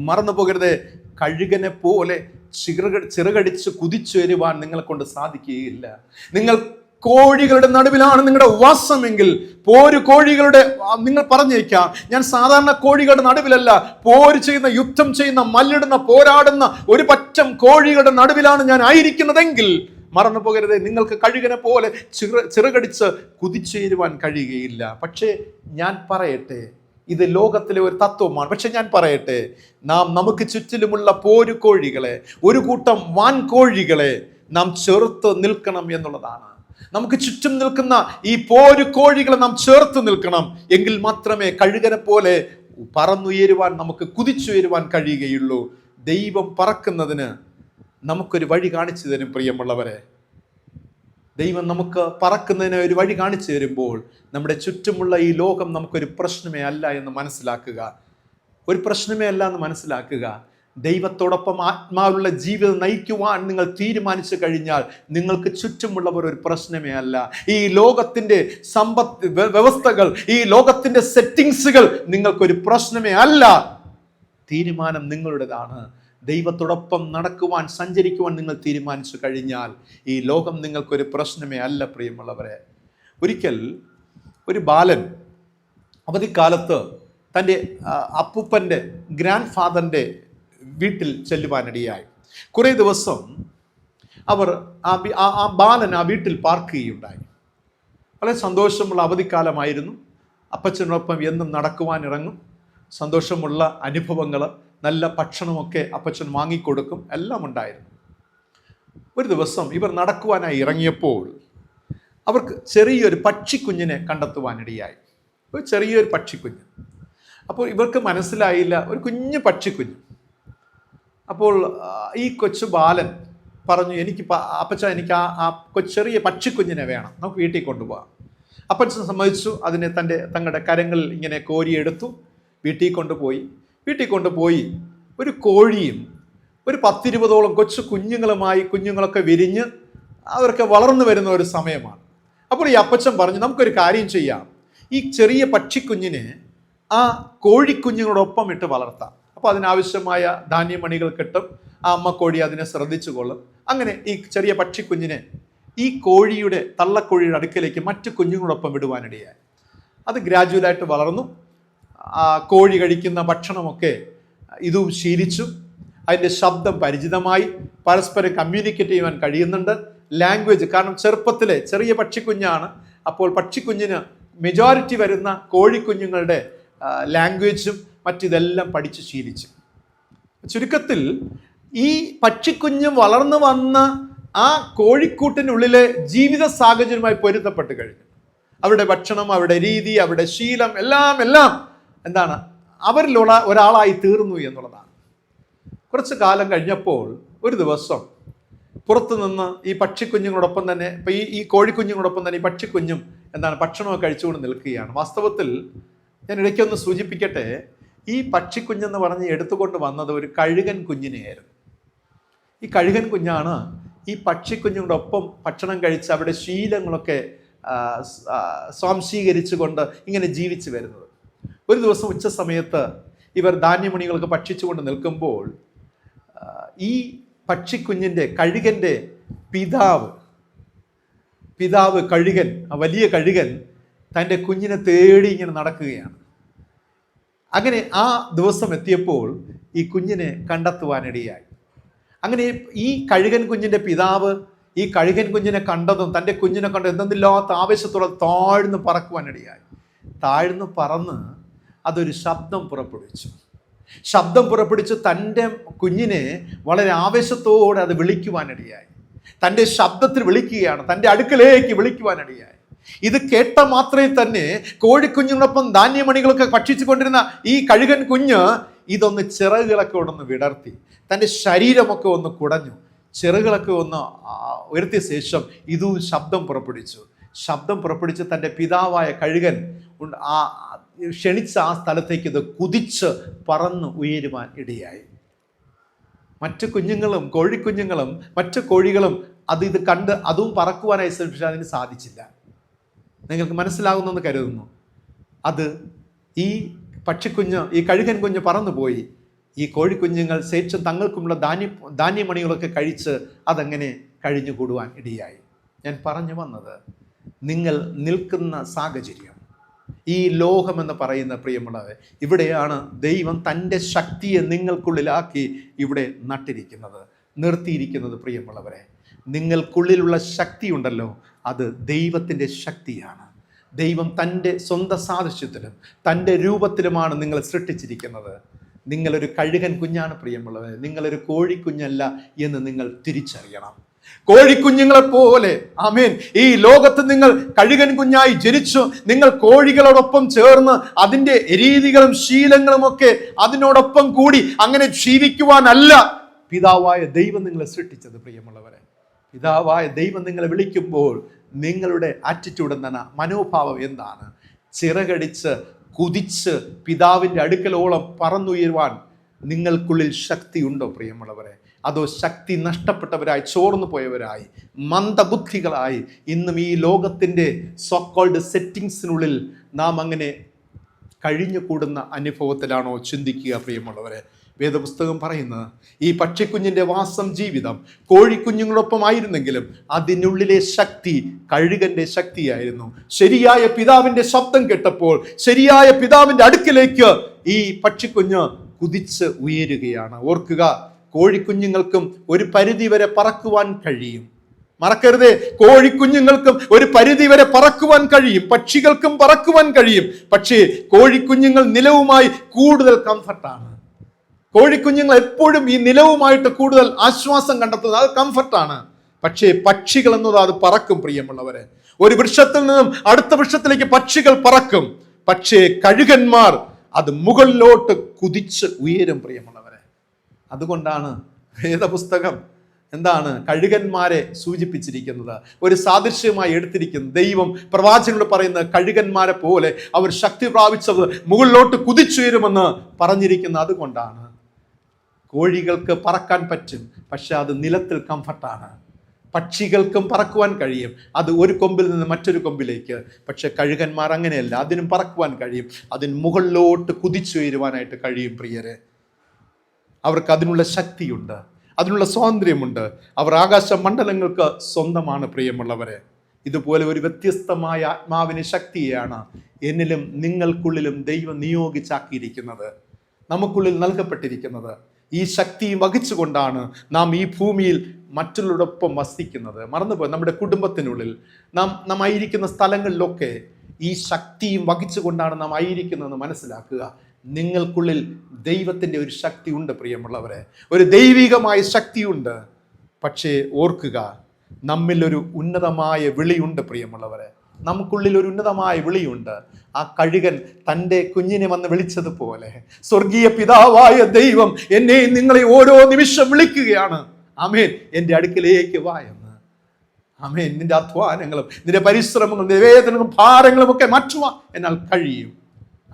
മറന്നു പോകരുത്, കഴുകനെ പോലെ ചിറകടിച്ച് കുതിച്ചു വരുവാൻ നിങ്ങളെ കൊണ്ട് സാധിക്കുകയില്ല. നിങ്ങൾ കോഴികളുടെ നടുവിലാണ് നിങ്ങളുടെ വാസമെങ്കിൽ, പോര് കോഴികളുടെ, നിങ്ങൾ പറഞ്ഞേക്കാം, ഞാൻ സാധാരണ കോഴികളുടെ നടുവിലല്ല, പോര് ചെയ്യുന്ന, യുദ്ധം ചെയ്യുന്ന, മല്ലിടുന്ന, പോരാടുന്ന ഒരു പറ്റം കോഴികളുടെ നടുവിലാണ് ഞാൻ ആയിരിക്കുന്നതെങ്കിൽ മറന്നു പോകരുത്, നിങ്ങൾക്ക് കഴുകനെ പോലെ ചിറകടിച്ച് കുതിച്ചേരുവാൻ കഴിയുകയില്ല. പക്ഷേ ഞാൻ പറയട്ടെ, ഇത് ലോകത്തിലെ ഒരു തത്വമാണ്. പക്ഷെ ഞാൻ പറയട്ടെ, നമുക്ക് ചുറ്റിലുമുള്ള പോരു കോഴികളെ, ഒരു കൂട്ടം വാൻകോഴികളെ നാം ചേർത്ത് നിൽക്കണം എന്നുള്ളതാണ്. നമുക്ക് ചുറ്റും നിൽക്കുന്ന ഈ പോരു കോഴികളെ നാം ചേർത്ത് നിൽക്കണം. എങ്കിൽ മാത്രമേ കഴുകനെ പോലെ പറന്നുയരുവാൻ, നമുക്ക് കുതിച്ചുയരുവാൻ കഴിയുകയുള്ളൂ. ദൈവം പറക്കുന്നതിന് നമുക്കൊരു വഴി കാണിച്ചു തരും പ്രിയമുള്ളവരെ. ദൈവം നമുക്ക് പറക്കുന്നതിന് ഒരു വഴി കാണിച്ചു തരുമ്പോൾ നമ്മുടെ ചുറ്റുമുള്ള ഈ ലോകം നമുക്കൊരു പ്രശ്നമേ അല്ല എന്ന് മനസ്സിലാക്കുക. ഒരു പ്രശ്നമേ അല്ല എന്ന് മനസ്സിലാക്കുക. ദൈവത്തോടൊപ്പം ആത്മാവുള്ള ജീവിതം നയിക്കുവാൻ നിങ്ങൾ തീരുമാനിച്ചു കഴിഞ്ഞാൽ നിങ്ങൾക്ക് ചുറ്റുമുള്ളവർ ഒരു പ്രശ്നമേ അല്ല. ഈ ലോകത്തിൻ്റെ സമ്പത്ത് വ്യവസ്ഥകൾ, ഈ ലോകത്തിൻ്റെ സെറ്റിങ്സുകൾ നിങ്ങൾക്കൊരു പ്രശ്നമേ അല്ല. തീരുമാനം നിങ്ങളുടേതാണ്. ദൈവത്തോടൊപ്പം നടക്കുവാൻ, സഞ്ചരിക്കുവാൻ നിങ്ങൾ തീരുമാനിച്ചു കഴിഞ്ഞാൽ ഈ ലോകം നിങ്ങൾക്കൊരു പ്രശ്നമേ അല്ല പ്രിയമുള്ളവരെ. ഒരിക്കൽ ഒരു ബാലൻ അവധിക്കാലത്ത് തൻ്റെ അപ്പൂപ്പൻ്റെ ഗ്രാൻഡ് ഫാദറിൻ്റെ വീട്ടിൽ ചെല്ലുവാനിടയായി. കുറേ ദിവസം അവർ ആ ബാലൻ ആ വീട്ടിൽ പാർക്കുകയുണ്ടായി. വളരെ സന്തോഷമുള്ള അവധിക്കാലമായിരുന്നു. അപ്പച്ചനോടൊപ്പം എന്നും നടക്കുവാൻ ഇറങ്ങും. സന്തോഷമുള്ള അനുഭവങ്ങൾ, നല്ല ഭക്ഷണമൊക്കെ അപ്പച്ചൻ വാങ്ങിക്കൊടുക്കും, എല്ലാം ഉണ്ടായിരുന്നു. ഒരു ദിവസം ഇവർ നടക്കുവാനായി ഇറങ്ങിയപ്പോൾ അവർക്ക് ചെറിയൊരു പക്ഷിക്കുഞ്ഞിനെ കണ്ടെത്തുവാനിടയായി. ഒരു ചെറിയൊരു പക്ഷിക്കുഞ്ഞ്. അപ്പോൾ ഇവർക്ക് മനസ്സിലായില്ല, ഒരു കുഞ്ഞു പക്ഷിക്കുഞ്ഞ്. അപ്പോൾ ഈ കൊച്ചു ബാലൻ പറഞ്ഞു, അപ്പച്ച എനിക്ക് ആ ചെറിയ പക്ഷിക്കുഞ്ഞിനെ വേണം, നമുക്ക് വീട്ടിൽ കൊണ്ടുപോകാം. അപ്പച്ചൻ സമ്മതിച്ചു. അതിനെ തങ്ങളുടെ കരങ്ങളിൽ ഇങ്ങനെ കോരിയെടുത്തു, വീട്ടിൽ കൊണ്ടുപോയി ഒരു കോഴിയും ഒരു 10-20ഓളം കൊച്ചു കുഞ്ഞുങ്ങളൊക്കെ വിരിഞ്ഞ് അവർക്ക് വളർന്നു വരുന്ന ഒരു സമയമാണ്. അപ്പോൾ ഈ അപ്പച്ചൻ പറഞ്ഞു, നമുക്കൊരു കാര്യം ചെയ്യാം, ഈ ചെറിയ പക്ഷിക്കുഞ്ഞിനെ ആ കോഴിക്കുഞ്ഞുങ്ങളോടൊപ്പം ഇട്ട് വളർത്താം. അപ്പോൾ അതിനാവശ്യമായ ധാന്യമണികൾ കിട്ടും, ആ അമ്മ കോഴി അതിനെ ശ്രദ്ധിച്ചു കൊള്ളും. അങ്ങനെ ഈ ചെറിയ പക്ഷിക്കുഞ്ഞിനെ ഈ തള്ളക്കോഴിയുടെ അടുക്കലേക്ക് മറ്റു കുഞ്ഞുങ്ങളോടൊപ്പം വിടുവാനിടയായി. അത് ഗ്രാജുവലായിട്ട് വളർന്നു. കോഴി കഴിക്കുന്ന ഭക്ഷണമൊക്കെ ഇതും ശീലിച്ചു. അതിൻ്റെ ശബ്ദം പരിചിതമായി, പരസ്പരം കമ്മ്യൂണിക്കേറ്റ് ചെയ്യുവാൻ കഴിയുന്നുണ്ട്. ലാംഗ്വേജ്, കാരണം ചെറുപ്പത്തിലെ ചെറിയ പക്ഷിക്കുഞ്ഞാണ്, അപ്പോൾ പക്ഷിക്കുഞ്ഞിന് മെജോറിറ്റി വരുന്ന കോഴിക്കുഞ്ഞുങ്ങളുടെ ലാംഗ്വേജും മറ്റിതെല്ലാം പഠിച്ച് ശീലിച്ചു. ചുരുക്കത്തിൽ ഈ പക്ഷിക്കുഞ്ഞ് വളർന്നു വന്ന ആ കോഴിക്കൂട്ടിനുള്ളിലെ ജീവിത സാഹചര്യവുമായി പൊരുത്തപ്പെട്ട് കഴിഞ്ഞു. അവരുടെ ഭക്ഷണം, അവരുടെ രീതി, അവരുടെ ശീലം എല്ലാം എന്താണ്, അവരിലുള്ള ഒരാളായി തീർന്നു എന്നുള്ളതാണ്. കുറച്ച് കാലം കഴിഞ്ഞപ്പോൾ ഒരു ദിവസം പുറത്തു നിന്ന് ഈ പക്ഷിക്കുഞ്ഞുങ്ങളോടൊപ്പം തന്നെ, ഇപ്പം ഈ കോഴിക്കുഞ്ഞുങ്ങളോടൊപ്പം തന്നെ ഈ പക്ഷിക്കുഞ്ഞും ഭക്ഷണമൊക്കെ കഴിച്ചുകൊണ്ട് നിൽക്കുകയാണ്. വാസ്തവത്തിൽ ഞാൻ ഇടയ്ക്കൊന്ന് സൂചിപ്പിക്കട്ടെ, ഈ പക്ഷിക്കുഞ്ഞെന്ന് പറഞ്ഞ് എടുത്തുകൊണ്ട് വന്നത് ഒരു കഴുകൻ കുഞ്ഞിനെയായിരുന്നു. ഈ കഴുകൻ കുഞ്ഞാണ് ഈ പക്ഷിക്കുഞ്ഞുങ്ങളോടൊപ്പം ഭക്ഷണം കഴിച്ച് അവരുടെ ശീലങ്ങളൊക്കെ സ്വാംശീകരിച്ചുകൊണ്ട് ഇങ്ങനെ ജീവിച്ചു വരുന്നത്. ഒരു ദിവസം ഉച്ച സമയത്ത് ഇവർ ധാന്യമണികളൊക്കെ ഭക്ഷിച്ചുകൊണ്ട് നിൽക്കുമ്പോൾ ഈ പക്ഷിക്കുഞ്ഞിൻ്റെ, കഴുകൻ്റെ പിതാവ് കഴുകൻ, ആ വലിയ കഴുകൻ തൻ്റെ കുഞ്ഞിനെ തേടി ഇങ്ങനെ നടക്കുകയാണ്. അങ്ങനെ ആ ദിവസം എത്തിയപ്പോൾ ഈ കുഞ്ഞിനെ കണ്ടെത്തുവാനിടയായി. അങ്ങനെ ഈ കഴുകൻ കുഞ്ഞിൻ്റെ പിതാവ് ഈ കഴുകൻ കുഞ്ഞിനെ കണ്ടതും തൻ്റെ കുഞ്ഞിനെ കണ്ട് എന്തെന്നില്ലാത്ത ആവേശത്തോടെ താഴ്ന്നു പറക്കുവാനിടയായി. താഴ്ന്നു പറന്ന് അതൊരു ശബ്ദം പുറപ്പെടുവിച്ചു. തൻ്റെ കുഞ്ഞിനെ വളരെ ആവേശത്തോടെ അത് വിളിക്കുവാനിടയായി. തൻ്റെ ശബ്ദത്തിൽ വിളിക്കുകയാണ്, തൻ്റെ അടുക്കലേക്ക് വിളിക്കുവാനിടയായി. ഇത് കേട്ട മാത്രമേ തന്നെ കോഴിക്കുഞ്ഞിനൊപ്പം ധാന്യമണികളൊക്കെ ഭക്ഷിച്ചു കൊണ്ടിരുന്ന ഈ കഴുകൻ കുഞ്ഞ് ഇതൊന്ന് ചിറകുകളൊക്കെ ഒന്ന് വിടർത്തി, തൻ്റെ ശരീരമൊക്കെ ഒന്ന് കുടഞ്ഞു, ചിറകുകളൊക്കെ ഒന്ന് ഉയർത്തിയ ശേഷം ഇതും ശബ്ദം പുറപ്പെടുവിച്ചു. ശബ്ദം പുറപ്പെടുവിച്ച് തൻ്റെ പിതാവായ കഴുകൻ ആ ക്ഷണിച്ച ആ സ്ഥലത്തേക്ക് ഇത് കുതിച്ച് പറന്ന് ഉയരുവാൻ ഇടയായി. മറ്റു കുഞ്ഞുങ്ങളും കോഴിക്കുഞ്ഞുങ്ങളും മറ്റു കോഴികളും ഇത് കണ്ട് അതും പറക്കുവാനായി ശ്രമിച്ചു, അതിന് സാധിച്ചില്ല. നിങ്ങൾക്ക് മനസ്സിലാകുന്നെന്ന് കരുതുന്നു. അത് ഈ പക്ഷിക്കുഞ്ഞ്, ഈ കഴുകൻ കുഞ്ഞ് പറന്നുപോയി. ഈ കോഴിക്കുഞ്ഞുങ്ങൾ ശേഷം തങ്ങൾക്കുമുള്ള ധാന്യമണികളൊക്കെ കഴിച്ച് അതങ്ങനെ കഴിഞ്ഞുകൂടുവാൻ ഇടയായി. ഞാൻ പറഞ്ഞു വന്നത്, നിങ്ങൾ നിൽക്കുന്ന സാഹചര്യം, ഈ ലോകമെന്ന് പറയുന്ന പ്രിയമുള്ളവരെ, ഇവിടെയാണ് ദൈവം തൻ്റെ ശക്തിയെ നിങ്ങൾക്കുള്ളിലാക്കി ഇവിടെ നട്ടിരിക്കുന്നത്, നിർത്തിയിരിക്കുന്നത്. പ്രിയമുള്ളവരെ, നിങ്ങൾക്കുള്ളിലുള്ള ശക്തി ഉണ്ടല്ലോ, അത് ദൈവത്തിൻ്റെ ശക്തിയാണ്. ദൈവം തൻ്റെ സ്വന്തം സാദൃശ്യത്തിലും തൻ്റെ രൂപത്തിലുമാണ് നിങ്ങളെ സൃഷ്ടിച്ചിരിക്കുന്നത്. നിങ്ങളൊരു കഴുകൻ കുഞ്ഞാണ് പ്രിയമുള്ളവരെ, നിങ്ങളൊരു കോഴിക്കുഞ്ഞല്ല എന്ന് നിങ്ങൾ തിരിച്ചറിയണം. കോഴിക്കുഞ്ഞുങ്ങളെ പോലെ, ആമേൻ, ഈ ലോകത്ത് നിങ്ങൾ കഴുകൻ കുഞ്ഞായി ജനിച്ചു. നിങ്ങൾ കോഴികളോടൊപ്പം ചേർന്ന് അതിൻ്റെ രീതികളും ശീലങ്ങളും ഒക്കെ അതിനോടൊപ്പം കൂടി അങ്ങനെ ജീവിക്കുവാനല്ല പിതാവായ ദൈവം നിങ്ങളെ സൃഷ്ടിച്ചത്. പ്രിയമുള്ളവരെ, പിതാവായ ദൈവം നിങ്ങളെ വിളിക്കുമ്പോൾ നിങ്ങളുടെ ആറ്റിറ്റ്യൂഡ് എന്താണ്, മനോഭാവം എന്താണ്? ചിറകടിച്ച് കുതിച്ച് പിതാവിൻ്റെ അടുക്കലോളം പറന്നുയരുവാൻ നിങ്ങൾക്കുള്ളിൽ ശക്തി ഉണ്ടോ പ്രിയമുള്ളവരെ? അതോ ശക്തി നഷ്ടപ്പെട്ടവരായി, ചോർന്നു പോയവരായി, മന്ദബുദ്ധികളായി ഇന്നും ഈ ലോകത്തിൻ്റെ സോക്കോൾഡ് സെറ്റിങ്സിനുള്ളിൽ നാം അങ്ങനെ കഴിഞ്ഞുകൂടുന്ന അനുഭവത്തിലാണോ ചിന്തിക്കുക പ്രിയമുള്ളവരെ? വേദപുസ്തകം പറയുന്നത്, ഈ പക്ഷിക്കുഞ്ഞിൻ്റെ വാസം ജീവിതം കോഴിക്കുഞ്ഞുങ്ങളൊപ്പം ആയിരുന്നെങ്കിലും അതിനുള്ളിലെ ശക്തി കഴുകൻ്റെ ശക്തിയായിരുന്നു. ശരിയായ പിതാവിൻ്റെ ശബ്ദം കേട്ടപ്പോൾ ശരിയായ പിതാവിൻ്റെ അടുക്കിലേക്ക് ഈ പക്ഷിക്കുഞ്ഞ് കുതിച്ച് ഉയരുകയാണ്. ഓർക്കുക, കോഴിക്കുഞ്ഞുങ്ങൾക്കും ഒരു പരിധി വരെ പറക്കുവാൻ കഴിയും. മറക്കരുതേ, കോഴിക്കുഞ്ഞുങ്ങൾക്കും ഒരു പരിധി വരെ പറക്കുവാൻ കഴിയും, പക്ഷികൾക്കും പറക്കുവാൻ കഴിയും. പക്ഷേ കോഴിക്കുഞ്ഞുങ്ങൾ നിലവുമായി കൂടുതൽ കംഫർട്ടാണ്. കോഴിക്കുഞ്ഞുങ്ങൾ എപ്പോഴും ഈ നിലവുമായിട്ട് കൂടുതൽ ആശ്വാസം കണ്ടെത്തുന്നത്, അത് കംഫർട്ടാണ്. പക്ഷേ പക്ഷികൾ എന്നത് അത് പറക്കും പ്രിയമുള്ളവരെ. ഒരു വൃക്ഷത്തിൽ നിന്നും അടുത്ത വൃക്ഷത്തിലേക്ക് പക്ഷികൾ പറക്കും. പക്ഷേ കഴുകന്മാർ അത് മുകളിലോട്ട് കുതിച്ച് ഉയരും പ്രിയമുള്ളവരെ. അതുകൊണ്ടാണ് വേദപുസ്തകം എന്താണ് കഴുകന്മാരെ സൂചിപ്പിച്ചിരിക്കുന്നത്, ഒരു സാദൃശ്യമായി എടുത്തിരിക്കുന്നത്. ദൈവം പ്രവാചകനോട് പറയുന്ന കഴുകന്മാരെ പോലെ അവർ ശക്തി പ്രാപിച്ചത് മുകളിലോട്ട് കുതിച്ചുയരുമെന്ന് പറഞ്ഞിരിക്കുന്നത് അതുകൊണ്ടാണ്. കോഴികൾക്ക് പറക്കാൻ പറ്റും, പക്ഷെ അത് നിലത്തിൽ കംഫർട്ടാണ്. പക്ഷികൾക്കും പറക്കുവാൻ കഴിയും, അത് ഒരു കൊമ്പിൽ നിന്ന് മറ്റൊരു കൊമ്പിലേക്ക്. പക്ഷെ കഴുകന്മാർ അങ്ങനെയല്ല, അതിനും പറക്കുവാൻ കഴിയും, അതിന് മുകളിലോട്ട് കുതിച്ചുയരുവാനായിട്ട് കഴിയും പ്രിയരെ. അവർക്ക് അതിനുള്ള ശക്തിയുണ്ട്, അതിനുള്ള സ്വാതന്ത്ര്യമുണ്ട്. അവർ ആകാശ മണ്ഡലങ്ങൾക്ക് സ്വന്തമാണ് പ്രിയമുള്ളവരെ. ഇതുപോലെ ഒരു വ്യത്യസ്തമായ ആത്മാവിന് ശക്തിയാണ് എന്നിലും നിങ്ങൾക്കുള്ളിലും ദൈവം നിയോഗിച്ചാക്കിയിരിക്കുന്നത്, നമുക്കുള്ളിൽ നൽകപ്പെട്ടിരിക്കുന്നത്. ഈ ശക്തി വഹിച്ചുകൊണ്ടാണ് നാം ഈ ഭൂമിയിൽ മറ്റുള്ളവരോടൊപ്പം വസിക്കുന്നത്. മറന്നുപോയി, നമ്മുടെ കുടുംബത്തിനുള്ളിൽ നാം ആയിരിക്കുന്ന സ്ഥലങ്ങളിലൊക്കെ ഈ ശക്തിയും വഹിച്ചുകൊണ്ടാണ് നാം ആയിരിക്കുന്നതെന്ന് മനസ്സിലാക്കുക. നിങ്ങൾക്കുള്ളിൽ ദൈവത്തിൻ്റെ ഒരു ശക്തി ഉണ്ട് പ്രിയമുള്ളവരെ, ഒരു ദൈവികമായ ശക്തിയുണ്ട്. പക്ഷേ ഓർക്കുക, നമ്മിൽ ഒരു ഉന്നതമായ വിളിയുണ്ട് പ്രിയമുള്ളവരെ. നമുക്കുള്ളിൽ ഒരു ഉന്നതമായ വിളിയുണ്ട്. ആ കഴുകൻ തൻ്റെ കുഞ്ഞിനെ വന്ന് വിളിച്ചതുപോലെ സ്വർഗീയ പിതാവായ ദൈവം എന്നെ നിങ്ങളെ ഓരോ നിമിഷം വിളിക്കുകയാണ്. ആമേൻ, എൻ്റെ അടുക്കിലേക്ക് വാ എന്ന്. ആമേൻ, നിന്റെ അധ്വാനങ്ങളും നിന്റെ പരിശ്രമങ്ങളും നിവേദനങ്ങളും ഭാരങ്ങളും ഒക്കെ മാറ്റുവാൻ എന്നാൽ കഴിയും.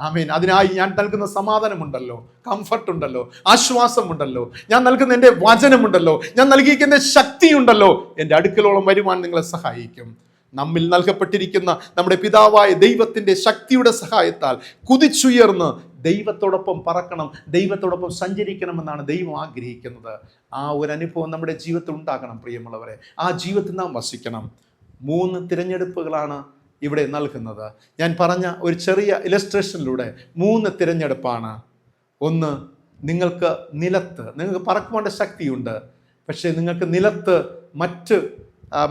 ആമേൻ, അതിനായി ഞാൻ നൽകുന്ന സമാധാനമുണ്ടല്ലോ, കംഫർട്ട് ഉണ്ടല്ലോ, ആശ്വാസമുണ്ടല്ലോ, ഞാൻ നൽകുന്ന എൻ്റെ വചനമുണ്ടല്ലോ, ഞാൻ നൽകിയിരിക്കുന്ന ശക്തിയുണ്ടല്ലോ, എൻ്റെ അടുക്കലോളം വരുവാൻ നിങ്ങളെ സഹായിക്കും. നമ്മിൽ നൽകപ്പെട്ടിരിക്കുന്ന നമ്മുടെ പിതാവായ ദൈവത്തിൻ്റെ ശക്തിയുടെ സഹായത്താൽ കുതിച്ചുയർന്ന് ദൈവത്തോടൊപ്പം പറക്കണം, ദൈവത്തോടൊപ്പം സഞ്ചരിക്കണമെന്നാണ് ദൈവം ആഗ്രഹിക്കുന്നത്. ആ ഒരു അനുഭവം നമ്മുടെ ജീവിതത്തിൽ ഉണ്ടാകണം പ്രിയമുള്ളവരെ. ആ ജീവിതത്തിൽ നാം വസിക്കണം. 3 തിരഞ്ഞെടുപ്പുകളാണ് ഇവിടെ നൽകുന്നത്. ഞാൻ പറഞ്ഞ ഒരു ചെറിയ ഇലസ്ട്രേഷനിലൂടെ 3 തിരഞ്ഞെടുപ്പാണ്. ഒന്ന്, നിങ്ങൾക്ക് പറക്കുവാനുള്ള ശക്തിയുണ്ട്, പക്ഷേ നിങ്ങൾക്ക് നിലത്ത് മറ്റ്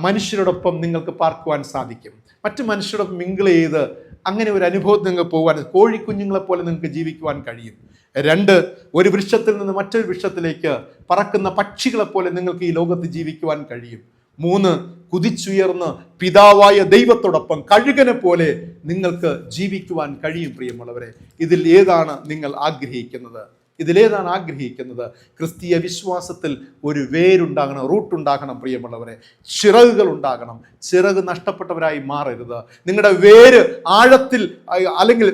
മനുഷ്യരോടൊപ്പം നിങ്ങൾക്ക് പാർക്കുവാൻ സാധിക്കും, മറ്റു മനുഷ്യരോടൊപ്പം മിങ്കിൾ ചെയ്ത് അങ്ങനെ ഒരു അനുഭവത്തിൽ നിങ്ങൾക്ക് പോകാൻ, കോഴിക്കുഞ്ഞുങ്ങളെപ്പോലെ നിങ്ങൾക്ക് ജീവിക്കുവാൻ കഴിയും. 2, ഒരു വൃക്ഷത്തിൽ നിന്ന് മറ്റൊരു വൃക്ഷത്തിലേക്ക് പറക്കുന്ന പക്ഷികളെപ്പോലെ നിങ്ങൾക്ക് ഈ ലോകത്ത് ജീവിക്കുവാൻ കഴിയും. 3, കുതിച്ചുയർന്ന് പിതാവായ ദൈവത്തോടൊപ്പം കഴുകനെ പോലെ നിങ്ങൾക്ക് ജീവിക്കുവാൻ കഴിയും പ്രിയമുള്ളവരെ. ഇതിൽ ഏതാണ് നിങ്ങൾ ആഗ്രഹിക്കുന്നത്? ഇതിലേതാണ് ആഗ്രഹിക്കുന്നത്? ക്രിസ്തീയ വിശ്വാസത്തിൽ ഒരു വേരുണ്ടാകണം, റൂട്ടുണ്ടാകണം പ്രിയമുള്ളവരെ. ചിറകുകൾ ഉണ്ടാകണം. ചിറക് നഷ്ടപ്പെട്ടവരായി മാറരുത്. നിങ്ങളുടെ വേര് ആഴത്തിൽ അല്ലെങ്കിൽ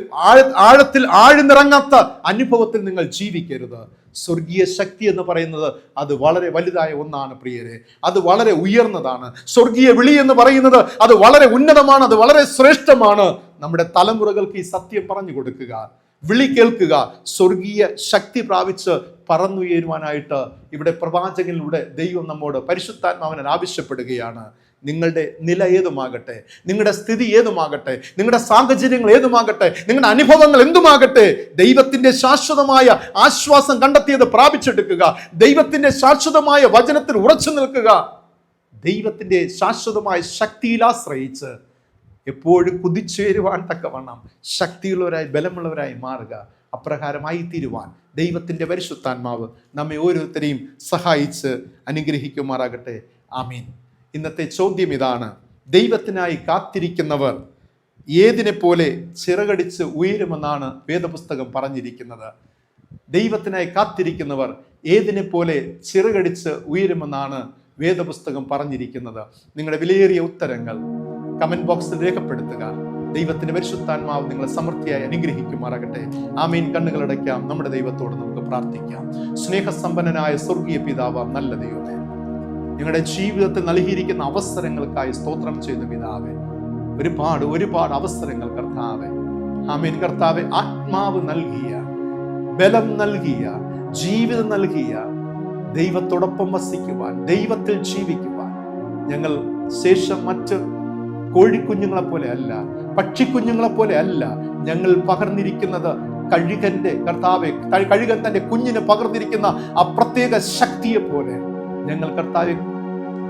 ആഴത്തിൽ ആഴ്ന്നിറങ്ങാത്ത അനുഭവത്തിൽ നിങ്ങൾ ജീവിക്കരുത്. സ്വർഗീയ ശക്തി എന്ന് പറയുന്നത് അത് വളരെ വലുതായ ഒന്നാണ് പ്രിയരെ. അത് വളരെ ഉയർന്നതാണ്. സ്വർഗീയ വിളി എന്ന് പറയുന്നത് അത് വളരെ ഉന്നതമാണ്, അത് വളരെ ശ്രേഷ്ഠമാണ്. നമ്മുടെ തലമുറകൾക്ക് ഈ സത്യം പറഞ്ഞു കൊടുക്കുക, വിളി കേൾക്കുക, സ്വർഗീയ ശക്തി പ്രാപിച്ച് പറന്നുയരുവാനായിട്ട് ഇവിടെ പ്രവാചകനിലൂടെ ദൈവം നമ്മോട് പരിശുദ്ധാത്മാവിനാൽ ആവശ്യപ്പെടുകയാണ്. നിങ്ങളുടെ നില ഏതുമാകട്ടെ, നിങ്ങളുടെ സ്ഥിതി ഏതുമാകട്ടെ, നിങ്ങളുടെ സാഹചര്യങ്ങൾ ഏതുമാകട്ടെ, നിങ്ങളുടെ അനുഭവങ്ങൾ എന്തുമാകട്ടെ, ദൈവത്തിന്റെ ശാശ്വതമായ ആശ്വാസം കണ്ടെത്തിയത് പ്രാപിച്ചെടുക്കുക. ദൈവത്തിന്റെ ശാശ്വതമായ വചനത്തിൽ ഉറച്ചു നിൽക്കുക. ദൈവത്തിന്റെ ശാശ്വതമായ ശക്തിയിൽ ആശ്രയിച്ച് എപ്പോഴും കുതിച്ചുയരുവാൻ തക്കവണ്ണം ശക്തിയുള്ളവരായി ബലമുള്ളവരായി മാറുക. അപ്രകാരമായി തീരുവാൻ ദൈവത്തിന്റെ പരിശുദ്ധാത്മാവ് നമ്മെ ഓരോരുത്തരെയും സഹായിച്ച് അനുഗ്രഹിക്കുമാറാകട്ടെ. ആമീൻ. ഇന്നത്തെ ചോദ്യം ഇതാണ്: ദൈവത്തിനായി കാത്തിരിക്കുന്നവർ ഏതിനെ പോലെ ചിറകടിച്ച് ഉയരുമെന്നാണ് വേദപുസ്തകം പറഞ്ഞിരിക്കുന്നത്. ദൈവത്തിനായി കാത്തിരിക്കുന്നവർ ഏതിനെ പോലെ ചിറകടിച്ച് ഉയരുമെന്നാണ് വേദപുസ്തകം പറഞ്ഞിരിക്കുന്നത്. നിങ്ങളുടെ വിലയേറിയ ഉത്തരങ്ങൾ കമന്റ് ബോക്സിൽ രേഖപ്പെടുത്തുക. ദൈവത്തിന്റെ പരിശുദ്ധാത്മാവ് നിങ്ങളെ സമൃദ്ധിയായി അനുഗ്രഹിക്കുമാറാകട്ടെ. ആമീൻ. കണ്ണുകളടയ്ക്കാം. നമ്മുടെ ദൈവത്തോട് നമുക്ക് പ്രാർത്ഥിക്കാം. സ്നേഹസമ്പന്നനായ സ്വർഗീയ പിതാവാം നല്ല ദൈവമേ, നിങ്ങളുടെ ജീവിതത്തിൽ നൽകിയിരിക്കുന്ന അവസരങ്ങൾക്കായി സ്തോത്രം ചെയ്ത പിതാവേ, ഒരുപാട് അവസരങ്ങൾ കർത്താവേ. ആമീൻ. കർത്താവേ, ആത്മാവ് നൽകിയ, ബലം നൽകിയ, ജീവിതം നൽകിയ, ദൈവത്തോടൊപ്പം വസിക്കുവാൻ, ദൈവത്തിൽ ജീവിക്കുവാൻ ഞങ്ങൾ ശേഷം മറ്റ് കോഴിക്കുഞ്ഞുങ്ങളെ പോലെ അല്ല, പക്ഷിക്കുഞ്ഞുങ്ങളെ പോലെ അല്ല ഞങ്ങൾ പകർന്നിരിക്കുന്നത്. കഴുകന്റെ കർത്താവെ, കഴുകൻ തന്റെ കുഞ്ഞിന് പകർന്നിരിക്കുന്ന ആ പ്രത്യേക ശക്തിയെ പോലെ ഞങ്ങൾ കർത്താവെ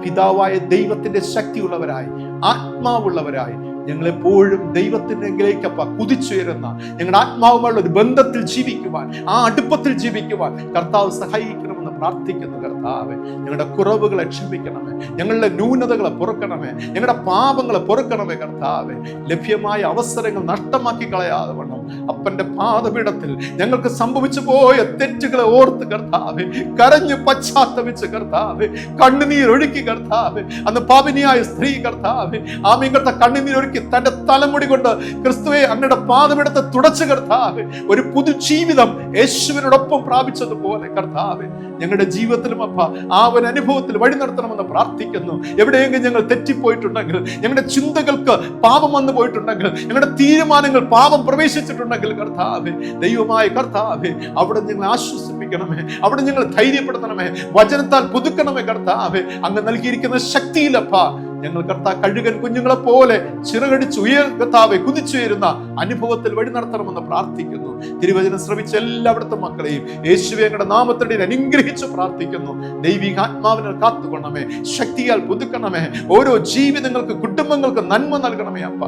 പിതാവായ ദൈവത്തിന്റെ ശക്തിയുള്ളവരായി, ആത്മാവുള്ളവരായി ഞങ്ങളെപ്പോഴും ദൈവത്തിനെങ്കിലേക്കപ്പ കുതിച്ചുയരുന്ന ഞങ്ങളുടെ ആത്മാവുമായുള്ള ഒരു ബന്ധത്തിൽ ജീവിക്കുവാൻ, ആ അടുപ്പത്തിൽ ജീവിക്കുവാൻ കർത്താവ് സഹായിക്കണമെന്ന് പ്രാർത്ഥിക്കുന്നു. കർത്താവെ, ഞങ്ങളുടെ കുറവുകളെ ക്ഷമിക്കണമേ, ഞങ്ങളുടെ ന്യൂനതകളെ പൊറുക്കണമേ, ഞങ്ങളുടെ പാപങ്ങളെ പൊറുക്കണമേ. കർത്താവെ, ലഭ്യമായ അവസരങ്ങൾ നഷ്ടമാക്കി കളയാതെ വണ്ണം അപ്പന്റെ പാദപീഠത്തിൽ ഞങ്ങൾക്ക് സംഭവിച്ചു പോയ തെറ്റുകളെ ഓർത്ത് കർത്താവെ കരഞ്ഞ് പശ്ചാത്തപിച്ച് കർത്താവെ കണ്ണുനീരൊഴുക്കി കർത്താവെ, അന്ന് പാപിനിയായ സ്ത്രീ കർത്താവെ ആമീൻ കർത്താവ് കണ്ണുനീരൊഴുക്കി തന്റെ തലമുടി കൊണ്ട് ക്രിസ്തുവെ അങ്ങയുടെ പാദപീഠത്തെ തുടച്ചു കർത്താവെ ഒരു പുതുജീവിതം യേശുവിനോടൊപ്പം പ്രാപിച്ചതുപോലെ കർത്താവെ ഞങ്ങളുടെ ജീവിതത്തിലും അപ്പ ആ ഒരു അനുഭവത്തിൽ വഴി നടത്തണമെന്ന് പ്രാർത്ഥിക്കുന്നു. എവിടെയെങ്കിലും ഞങ്ങൾ തെറ്റിപ്പോയിട്ടുണ്ടെങ്കിൽ, ഞങ്ങളുടെ ചിന്തകൾക്ക് പാപം വന്നു പോയിട്ടുണ്ടെങ്കിൽ, ഞങ്ങളുടെ തീരുമാനങ്ങൾ പാപം പ്രവേശിച്ചിട്ടുണ്ടെങ്കിൽ കർത്താവെ, ദൈവമായ കർത്താവെ, അവിടെ ഞങ്ങളെ ആശ്വസിപ്പിക്കണമേ, അവിടെ ഞങ്ങൾ ധൈര്യപ്പെടുത്തണമേ, വചനത്താൽ പുതുക്കണമേ. കർത്താവെ, അങ്ങ് നൽകിയിരിക്കുന്ന ശക്തിയിലപ്പ ഞങ്ങൾ കർത്താവ് കഴുകൻ കുഞ്ഞുങ്ങളെ പോലെ ചിറകടിച്ച് കർത്താവെ കുതിച്ചുയരുന്ന അനുഭവത്തിൽ വഴി നടത്തണമെന്ന് പ്രാർത്ഥിക്കുന്നു. തിരുവചനം ശ്രമിച്ച എല്ലായിടത്തെ മക്കളെയും യേശുവേ അങ്ങയുടെ നാമത്തിൽ അനുഗ്രഹിച്ച് പ്രാർത്ഥിക്കുന്നു. ദൈവികാത്മാവിനെ കാത്തുകൊള്ളണമേ, ശക്തിയാൽ പുതുക്കണമേ, ഓരോ ജീവിതങ്ങൾക്ക് കുടുംബങ്ങൾക്ക് നന്മ നൽകണമേ. അപ്പ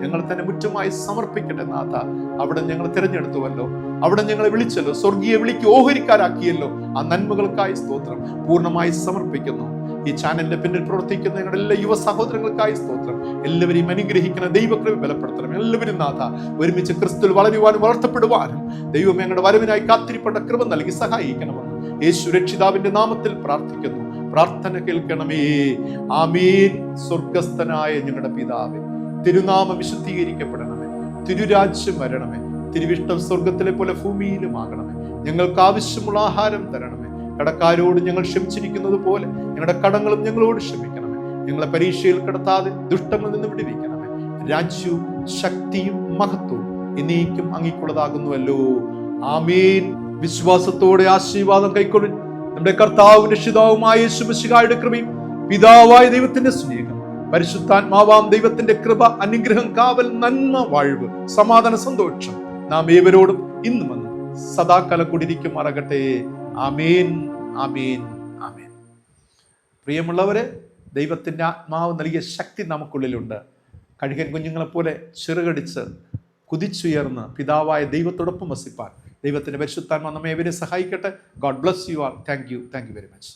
ഞങ്ങൾ തന്നെ മുറ്റുമായി സമർപ്പിക്കട്ടെ നാഥ. അവിടെ ഞങ്ങൾ തിരഞ്ഞെടുത്തുവല്ലോ, അവിടെ ഞങ്ങളെ വിളിച്ചല്ലോ, സ്വർഗീയ വിളിക്ക് ഓഹരിക്കാരാക്കിയല്ലോ. ആ നന്മകൾക്കായി സ്തോത്രം പൂർണ്ണമായി സമർപ്പിക്കുന്നു. ഈ ചാനലിന്റെ പിന്നിൽ പ്രവർത്തിക്കുന്ന ഞങ്ങളുടെ എല്ലാ യുവ സഹോദരങ്ങൾക്കായി സ്തോത്രം. എല്ലാവരെയും അനുഗ്രഹിക്കുന്ന ദൈവകൃപ ബലപ്പെടുത്തണം. എല്ലാവരും നാഥ ഒരുമിച്ച് ക്രിസ്തുവിൽ വളരുവാനും വളർത്തപ്പെടുവാനും ദൈവം ഞങ്ങളുടെ വരവിനായി കാത്തിരിപ്പെട്ട കൃപ നൽകി സഹായിക്കണമെന്ന് യേശു രക്ഷിതാവിന്റെ നാമത്തിൽ പ്രാർത്ഥിക്കുന്നു. പ്രാർത്ഥന കേൾക്കണമേ. ആമീൻ. സ്വർഗസ്ഥനായ ഞങ്ങളുടെ പിതാവേ, തിരുനാമം വിശുദ്ധീകരിക്കപ്പെടണമേ, തിരുരാജ്യം വരണമേ, തിരുവിഷ്ടം സ്വർഗത്തിലെ പോലെ ഭൂമിയിലുമാകണമേ. ഞങ്ങൾക്ക് ആവശ്യമുള്ള ആഹാരം തരണമേ. കടക്കാരോട് ഞങ്ങൾ ക്ഷമിച്ചിരിക്കുന്നത് പോലെ ഞങ്ങളുടെ കടങ്ങളും ഞങ്ങളോട് ക്ഷമിക്കണമേ. ഞങ്ങളെ പരീക്ഷയിൽ കിടത്താതെ ദുഷ്ടങ്ങളിൽ നിന്ന് വിടുവിക്കണമേ. രാജ്യവും ശക്തിയും മഹത്വവും എന്നേക്കും അങ്ങേക്കുള്ളതാകുന്നുവല്ലോ. ആമീൻ. വിശ്വാസത്തോടെ ആശീർവാദം കൈക്കൊള്ളും. നമ്മുടെ കർത്താവും രക്ഷിതാവുമായ യേശു മിശിഹായുടെ കൃപയും പിതാവായ ദൈവത്തിന്റെ സ്നേഹം പരിശുദ്ധാത്മാവാം ദൈവത്തിന്റെ കൃപ, അനുഗ്രഹം, കാവൽ, നന്മ, വാഴ്വ്, സമാധാന, സന്തോഷം നാം ഏവരോടും ഇന്നും വന്ന് സദാകാലം കൂടിയിരിക്കുമാറാകട്ടെ. ആമേൻ, ആമേൻ, ആമേൻ. പ്രിയമുള്ളവരെ, ദൈവത്തിന്റെ ആത്മാവ് നൽകിയ ശക്തി നമുക്കുള്ളിലുണ്ട്. കഴുകൻ കുഞ്ഞുങ്ങളെപ്പോലെ ചിറകടിച്ച് കുതിച്ചുയർന്ന് പിതാവായ ദൈവത്തോടൊപ്പം വസിപ്പാൻ ദൈവത്തിന്റെ പരിശുദ്ധാത്മാവ് നമ്മെ ഏവരെയും സഹായിക്കട്ടെ. God bless you all. Thank you very much.